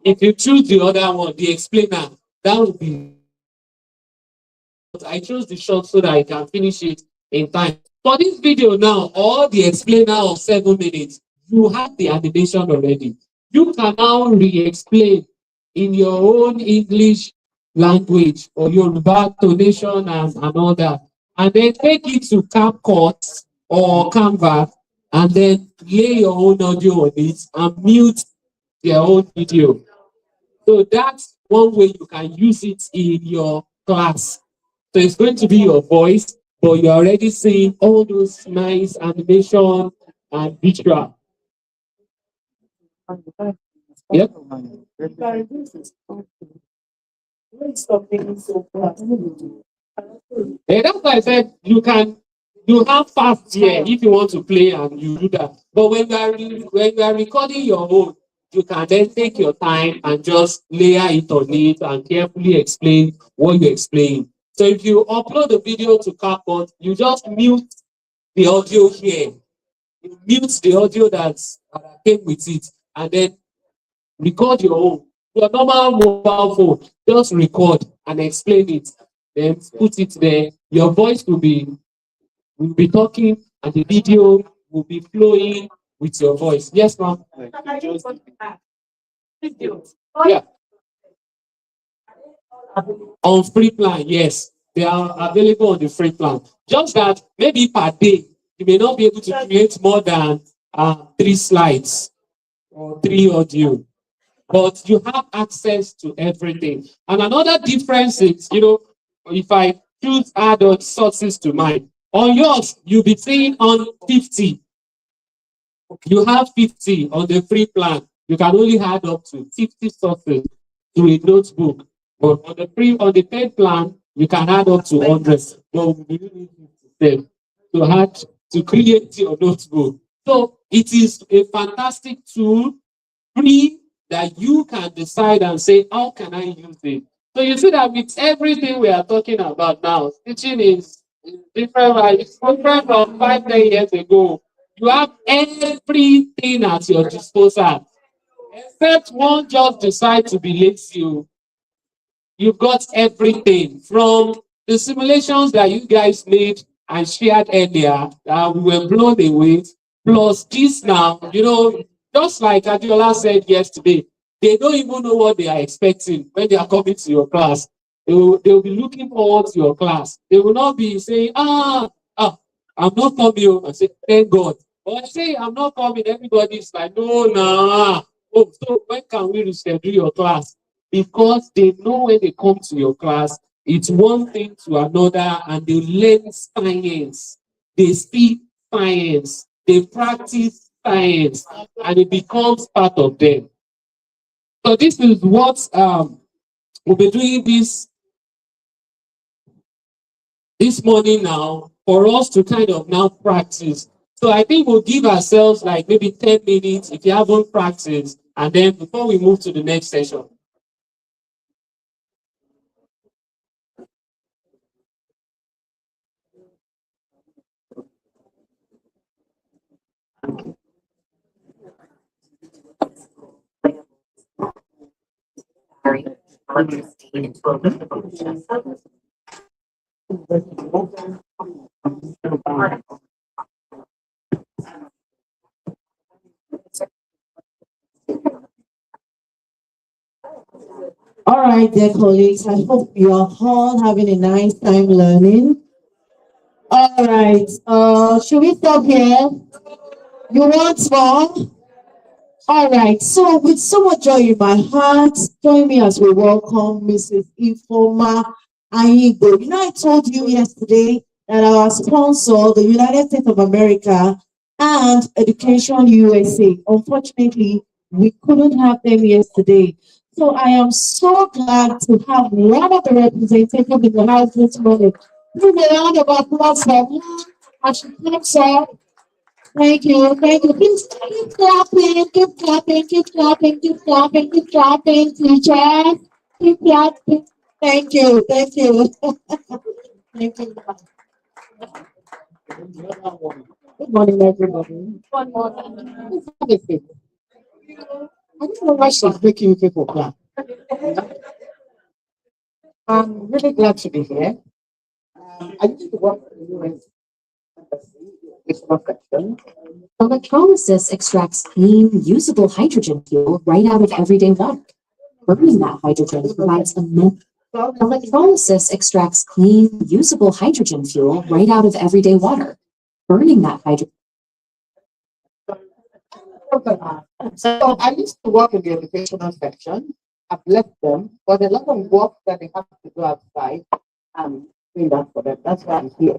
If you choose the other one, the explainer, that would be. But I chose the short so that I can finish it in time. For this video now, all the explainer of 7 minutes, you have the animation already. You can now re-explain in your own English language or Yoruba tonation and all that. And then take it to CapCut or Canva and then lay your own audio on it and mute their own video. So that's one way you can use it in your class. So it's going to be your voice, but you're already seeing all those nice animation and visual. Yep. And that's why I said you have fast here if you want to play and you do that. But when you are recording your own, you can then take your time and just layer it on it and carefully explain what you're explaining. So if you upload the video to CapCut, you just mute the audio here. You mute the audio that came with it and then record your own. Your normal mobile phone, just record and explain it. Then put it there. Your voice will be talking and the video will be flowing with your voice. Yes, ma'am. Yeah. On free plan, yes. They are available on the free plan. Just that maybe per day, you may not be able to create more than 3 slides or 3 audio. But you have access to everything. And another difference is, if I choose add on sources to mine, on yours, you'll be seeing on 50. You have 50 on the free plan. You can only add up to 50 sources to a notebook. But on the paid plan, you can add up to 100. But you need to add to create your notebook. So it is a fantastic tool, free, that you can decide and say, how can I use it? So you see that with everything we are talking about now, teaching is different. It's different from 5-10 years ago. You have everything at your disposal. Except one just decide to be lazy. You've got everything from the simulations that you guys made and shared earlier that we were blown away. Plus this now, just like Adiola said yesterday, they don't even know what they are expecting when they are coming to your class. They will be looking forward to your class. They will not be saying, I'm not coming. I say, thank God. But I say, I'm not coming. Everybody's like, no, nah. Oh, so when can we reschedule your class? Because they know when they come to your class, it's one thing to another, and they learn science. They speak science. They practice science, and it becomes part of them. So this is what we'll be doing this morning now for us to kind of now practice. So I think we'll give ourselves like maybe 10 minutes if you haven't practiced, and then before we move to the next session. All right, dear colleagues, I hope you are all having a nice time learning. All right, should we stop here? You want more? All right, so with so much joy in my heart, join me as we welcome Mrs. Ifoma Ayigo. You know, I told you yesterday that our sponsor, the United States of America and Education USA, unfortunately, we couldn't have them yesterday. So I am so glad to have one of the representatives in the house this morning. Give a round of applause for her as she comes up. Thank you, thank you. Please keep clapping, keep clapping, keep clapping, keep clapping, keep clapping, teacher. Keep clapping. Thank you, thank you. Thank you. Good morning, everybody. Good morning. Let's have a seat. I don't know why she's making you people clap. I'm really glad to be here. I used to work for the US Embassy. It's perfection. Electrolysis extracts clean, usable hydrogen fuel right out of everyday water. Burning that hydrogen provides Electrolysis extracts clean, usable hydrogen fuel right out of everyday water. Burning that hydrogen. So I used to work in the educational section. I've left them, but a lot of work that they have to do outside, I'm doing that for them. That's why I'm here.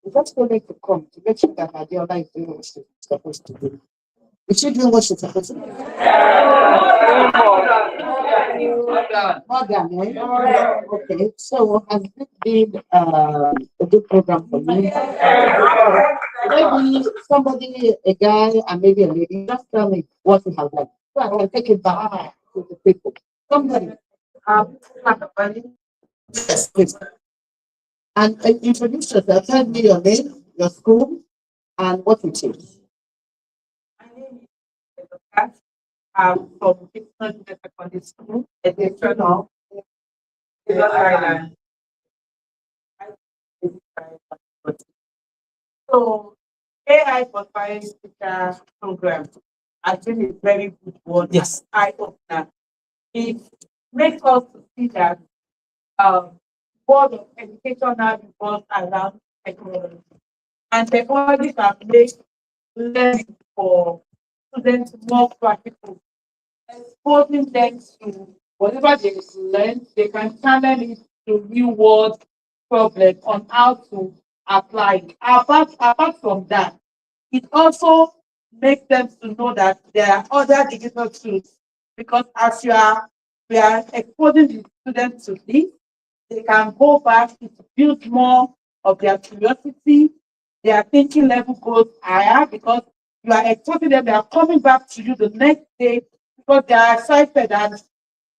We just wanted to come to make sure that Adiola is doing what she's supposed to do. Is she doing what she's supposed to do? Morgan, eh? Okay, so has this been a good program for me? Maybe somebody, a guy, and maybe a lady, just tell me what you have done. So I can take it back to the people. Somebody. Yes, please. And introduce yourself. Tell me your name, your school, and what it is. My name is Kat. I'm from Kingston Secondary School, educational, Lagos Island. So, AI for Science Teacher Program, I think it's very good one. Yes. I hope that it makes us to see that world of education now revolves around technology. And technology can make learning for students more practical, exposing them to whatever they learn, they can channel it to real world problems on how to apply it. Apart from that, it also makes them to know that there are other digital tools because as we are exposing the students to this, they can go back to build more of their curiosity, their thinking level goes higher because you are exposing them, they are coming back to you the next day because they are excited. And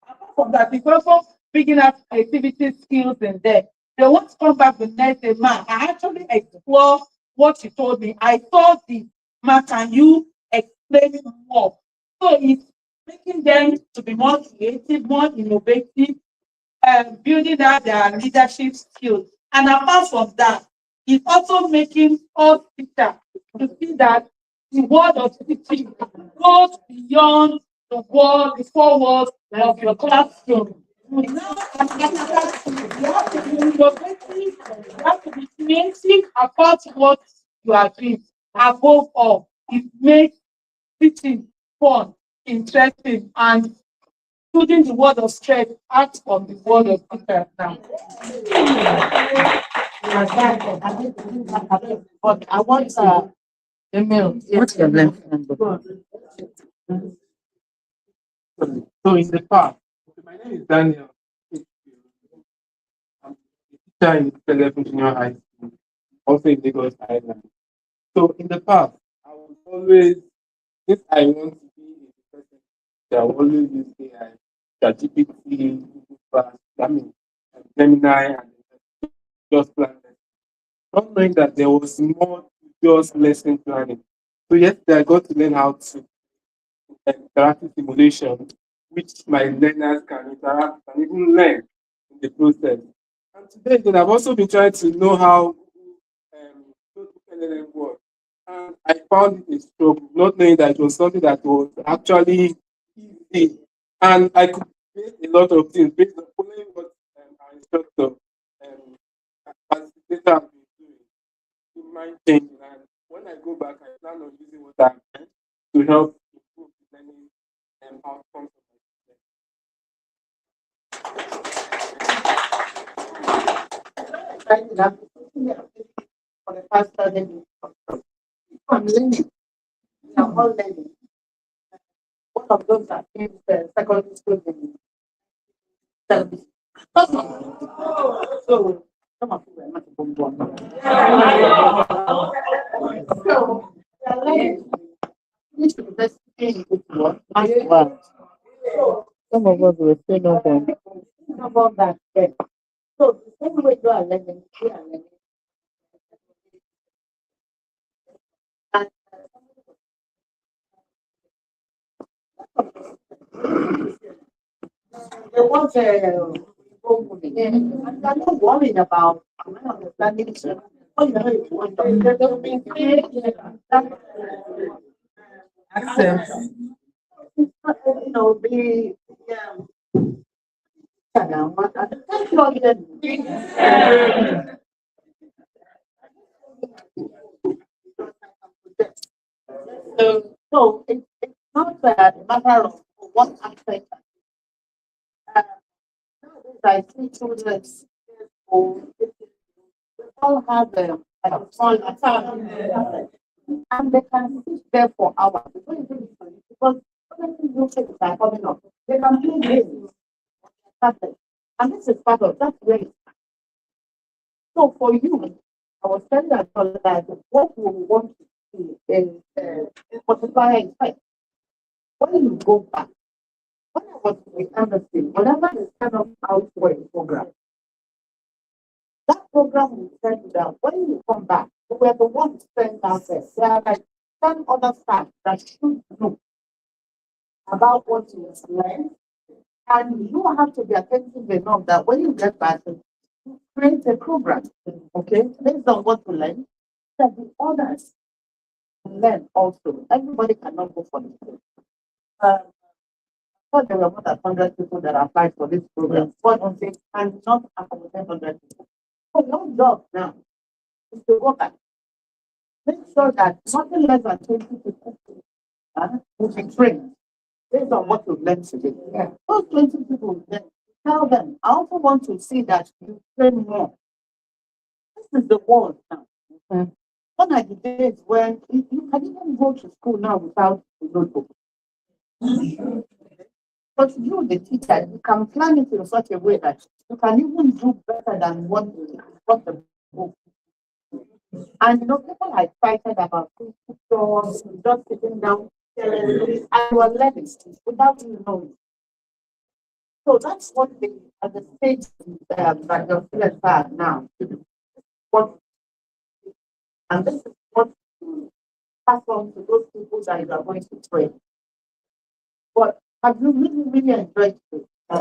apart from that, it's also picking up activity skills in there. They want to come back the next day, man. I actually explore what you told me. I saw this, man. Can you explain it more? So it's making them to be more creative, more innovative, building out their leadership skills. And apart from that, it's also making us teachers to see that the world of teaching goes beyond the world, the four walls of your classroom. Now, as a teacher, you have to be innovative, you have to be creative about what you are doing. Above all, it makes teaching fun, interesting, and putting the word of strength out from the word of teacher now. But I want Emil. What's your name? So in the past, my name is Daniel. I'm a teacher in Philip Junior High School, also in Lagos Island. So in the past, I was always, if I want to be a person, I will always use AI, ChatGPT, Google Class, Gemini, and just plan. Not knowing that there was more to just lesson planning. So yesterday I got to learn how to interactive simulation, which my learners can interact and even learn in the process. And today, then I've also been trying to know how notebook LLM works. And I found it a struggle, not knowing that it was something that was actually easy. And I could create a lot of things based on following what our instructor facilitator has been doing in my thinking. And when I go back, I plan on using what I've learned to help improve the learning outcomes of my students. For the past 30 minutes. I'm learning. We are all learning. One of those that came to secondary school in service. So, some of you are not even born. So, we are learning. Which university is what? Wow. Some of us will say no one. About that. Yes. So, the same way you are learning, we are learning. And there was a movie, and I'm not worried about my understanding. Access. You know, so it's not a matter of what aspect. I see children who all have a small assignment, and they can sit there for hours because new things are coming up. They can play games, and this is part of that's where. So for you, I was telling you that what we want to see is multiplier effect. When you go back, when I was with Amnesty, whenever they stand up out for a program, that program will tell you that when you come back, we are the ones sent out there. There are like 10 other staff that should know about what you learned, and you have to be attentive enough that when you get back, you create a program, okay, based on what you learn, that the others learn also. Everybody cannot go for this. But there were more than 100 people that applied for this program. But they cannot accommodate 100 people. So your job now is to work at make sure that nothing less than 20 people will be trained based on what you've learned today. Yeah. Those 20 people, then tell them, I also want to see that you train more. This is the world now. Mm-hmm. One of the days when you can even go to school now without a notebook. But you, the teacher, you can plan it in such a way that you can even do better than what the book. And you know, people are excited about pictures, just sitting down, and you are learning without you knowing. So that's what the at the stage that your students are now. And this is what to pass on to those people that you are going to train. But have you really enjoyed it? So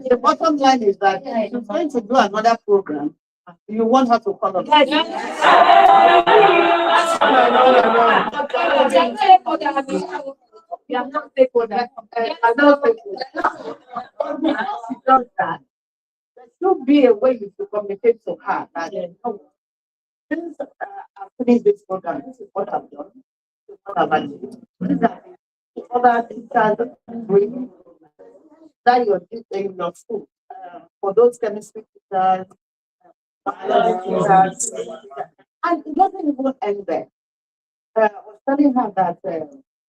the bottom line is that if you're going to do another program, you want her to follow. You are not stakeholder. There should be a way to communicate to her that since I've finished this program, this is what I've done. This is what I've achieved. Other teachers bring that you're in your school. For those chemistry teachers, biology teachers, and it doesn't even end there. I was telling her that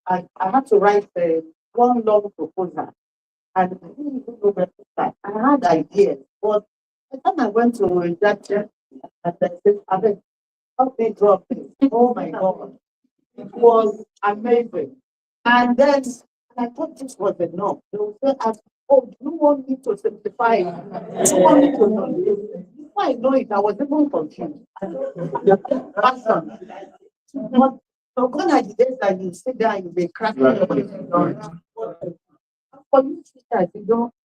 I had to write one long proposal, and I didn't even know where to start. I had ideas, but the time I went to redaction, and I said, I mean, how they drop it. Oh my God. It was amazing. And then I thought this was enough. They would say, oh, do you want me to simplify it? Do you want me to know this? Before I know it, I was even confused. Passion. But so gone are the days that you sit there and you be cracking your head. For you teachers,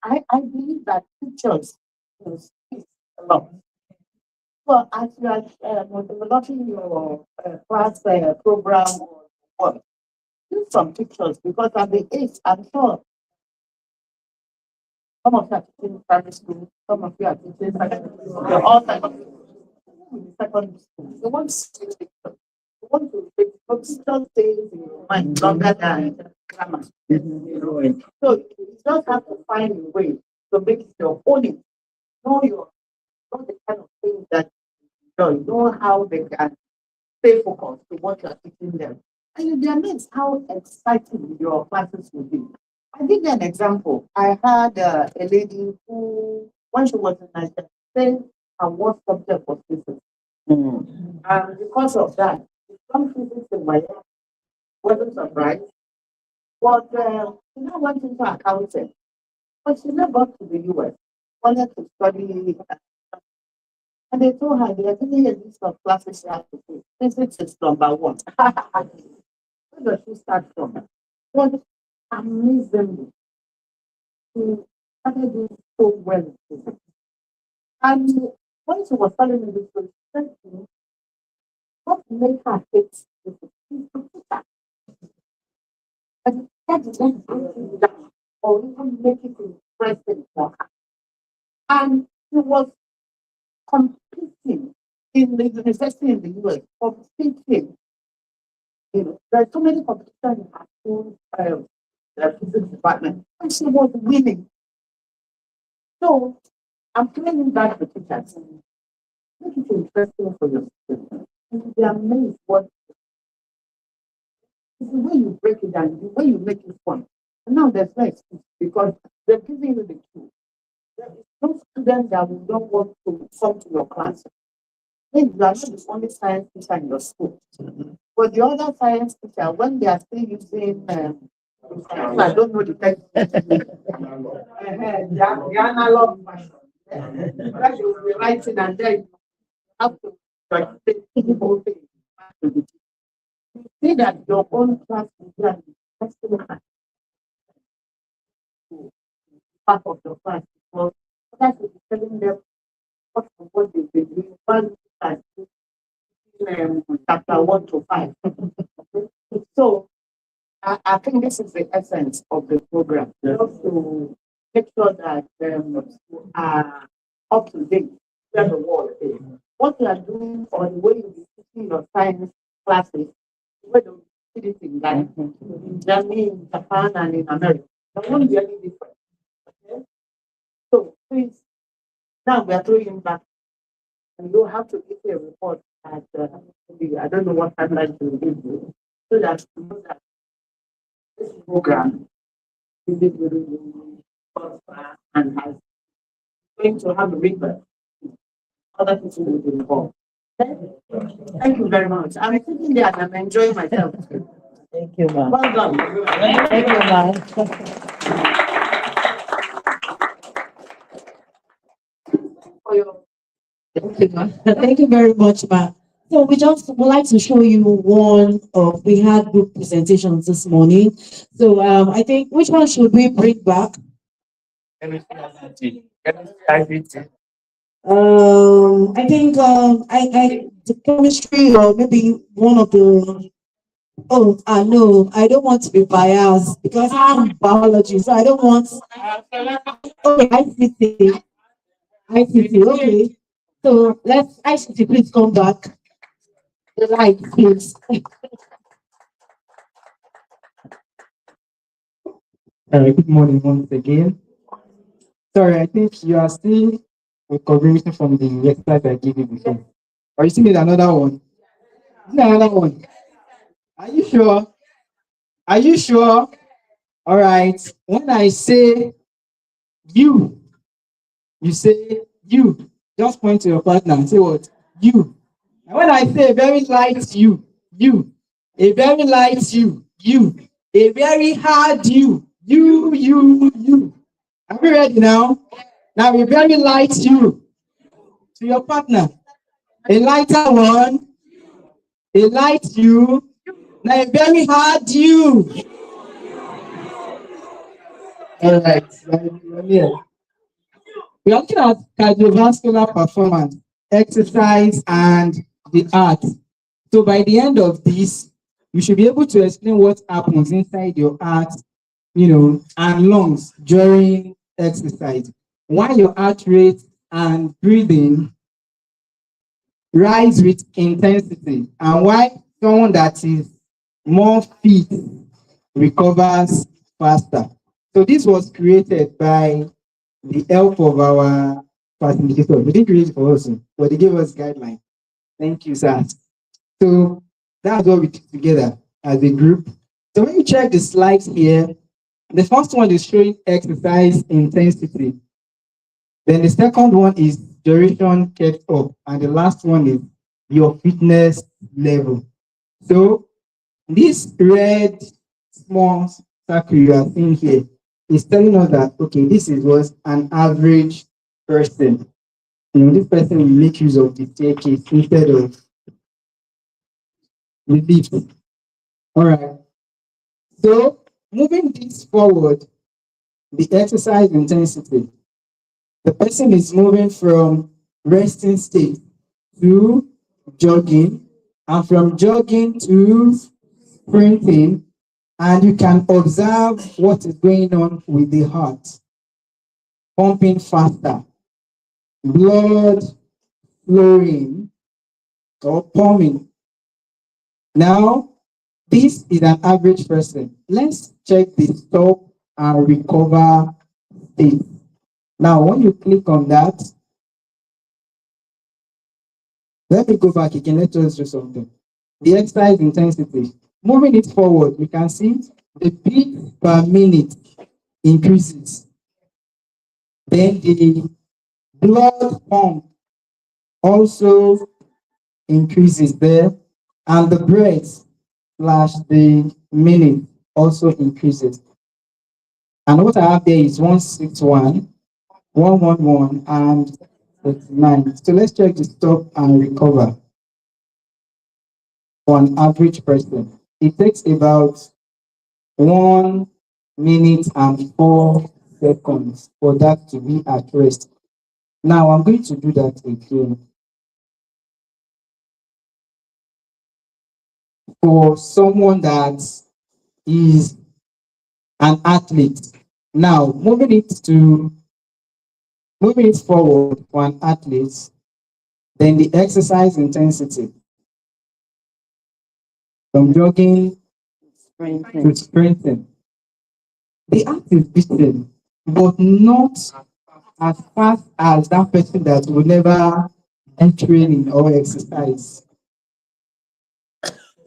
I believe that teachers will speak a lot. So as you are developing your class program or what, use some pictures because at the age, I'm sure some of you are teaching primary school, some of you are teaching secondary school, you're all type of secondary school. You want to see pictures. You want to make pictures stays in your mind longer than grammar. So you just have to find a way to make it your own. Know the kind of things that you know how they can stay focused to what you are teaching them. And you'll be amazed how exciting your classes will be. I'll give you an example. I had a lady who, when she was in Nigeria, said her worst subject was physics. And because of that, some physics in my head wasn't surprised. But she now went into accounting. But she never got to the US, wanted to study. And they told her they are giving a list of classes she has to take. Physics is number one. Where does she start from? But amazingly, she started doing so well in physics. And when she was telling me this, she said to me, what made her hate physics? And that didn't break it down or even make it interesting for her. And she was competing in the university in the US, competing. There's so many competitions in our school, physics department, and she was winning. So I'm telling that to teachers. Make it interesting for your students. You'll be amazed what it's the way you break it down, the way you make it fun. And now there's no excuse because they're giving you the truth. There is no student that will not want to come to your class. Maybe you are not the only science teacher in your school. But the other science teacher, when they are still using, I don't know the technique, the analog version, that you will be writing and then you have to take the whole thing. You see that your own class is part of your class. So that is telling them what they've been doing. One chapter 1 to 5. So I think this is the essence of the program, just to make sure that you are up to date where the world is. What you are doing or the way you are teaching your science classes, where you see it in Ghana, in Germany, in Japan, and in America. There won't be any difference. Okay? So please, now we are throwing back. And you have to give a report at I don't know what timeline to give you, so that you know that this program is and has going to have a rebirth. Other people will be involved. Okay? Thank you very much. I'm sitting there and I'm enjoying myself. Thank you, ma'am. Well done. Thank you, ma'am. For your Thank you, ma'am. Thank you very much, ma'am. So we just would like to show you one of, we had group presentations this morning. So I think, which one should we bring back? I think the chemistry or maybe one of the, oh, I know, I don't want to be biased because I'm biology, so I don't want, okay, ICT, okay. So let's, ICT, please come back. The light, please. Good morning once again. Sorry, I think you are still recovering from the exercise I gave you before. Or you still need another one? Another one. Are you sure? Are you sure? All right. When I say you, you say you. Just point to your partner and say what? You. And when I say a very light you, a very light you, a very hard you. Are we ready now? Now we very light you to your partner. A lighter one, a light you, now a very hard you. All right. We are looking at cardiovascular performance, exercise, and the art. So by the end of this, you should be able to explain what happens inside your heart, and lungs during exercise. Why your heart rate and breathing rise with intensity, and why someone that is more fit recovers faster. So this was created by the help of our facilitators. We didn't create it for us, but they gave us guidelines. Thank you, sir. So that's what we did together as a group. So when you check the slides here, the first one is showing exercise intensity. Then the second one is duration kept up. And the last one is your fitness level. So this red small circle you are seeing here is telling us that, okay, this is what an average person. This person will make use of the staircase instead of the lift. All right. So moving this forward, the exercise intensity. The person is moving from resting state to jogging, and from jogging to sprinting, and you can observe what is going on with the heart. Pumping faster, blood flowing or pumping. Now, this is an average person. Let's check the stop and recover state. Now, when you click on that, let me go back again. Let's just do something. The exercise intensity. Moving it forward, you can see the beat per minute increases. Then the blood pump also increases there, and the breath / the minute also increases. And what I have there is 161, 111, and 39. So let's check the stop and recover for an average person. It takes about 1 minute and 4 seconds for that to be at rest. Now I'm going to do that again. For someone that is an athlete. Now moving it forward for an athlete, then the exercise intensity. From jogging to sprinting. The heart is beating, but not as fast as that person that will never do training or exercise.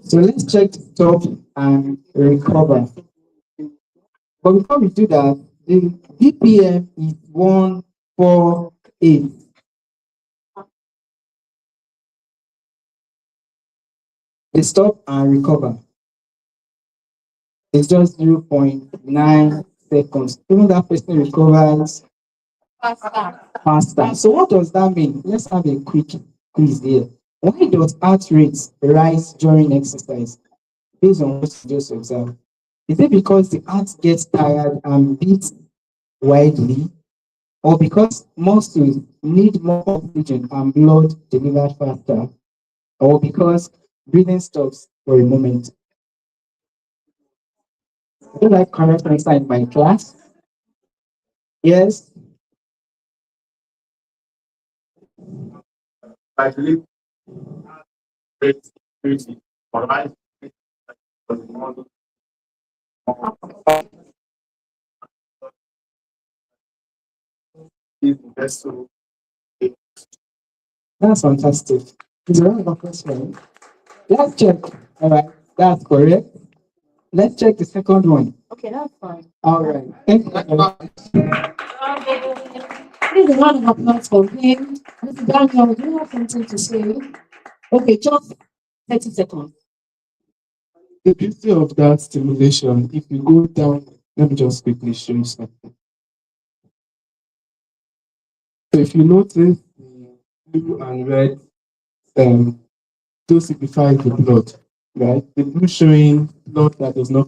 So let's check the stop and recover. But before we do that, the BPM is 148. The stop and recover. It's just 0.9 seconds. Even that person recovers faster. So what does that mean? Let's have a quick quiz here. Why does heart rate rise during exercise? Based on what you just observed. Is it because the heart gets tired and beats widely? Or because muscles need more oxygen and blood delivered faster? Or because breathing stops for a moment? Do you like correct answer in my class? Yes? I believe it's crazy. All right. That's fantastic. It's a round of applause for him. Let's check. All right, that's correct. Let's check the second one. Okay, that's fine. All right. Thank you. Please, a round of applause for him. Mr. Daniel, do you have something to say? Okay, just 30 seconds. The beauty of that stimulation, if you go down, let me just quickly show you something. So if you notice, the blue and red, those signify the blood, right? The blue showing blood that does not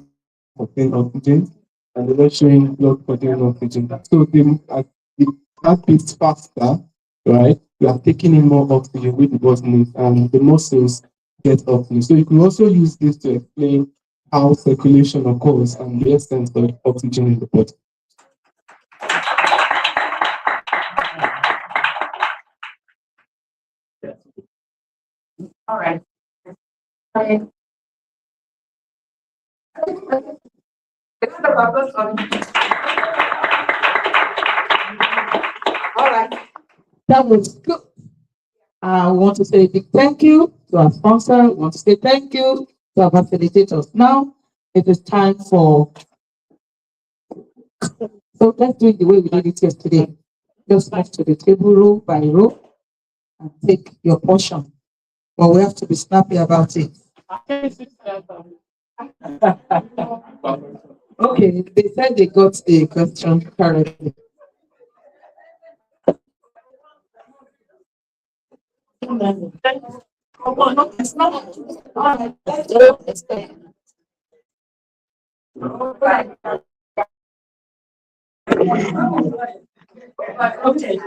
contain oxygen, and the red showing blood containing oxygen. So as the heart beats faster, right? You are taking in more oxygen with the body needs, and the muscles get oxygen. So you can also use this to explain how circulation occurs and the essence of oxygen in the body. All right. All right. That was good. We want to say a big thank you to our sponsor. We want to say thank you to our facilitators. Now it is time for. So let's do it the way we did it yesterday. Just move to the table row by row and take your portion. But we have to be snappy about it. Okay, they said they got the question correctly. Okay.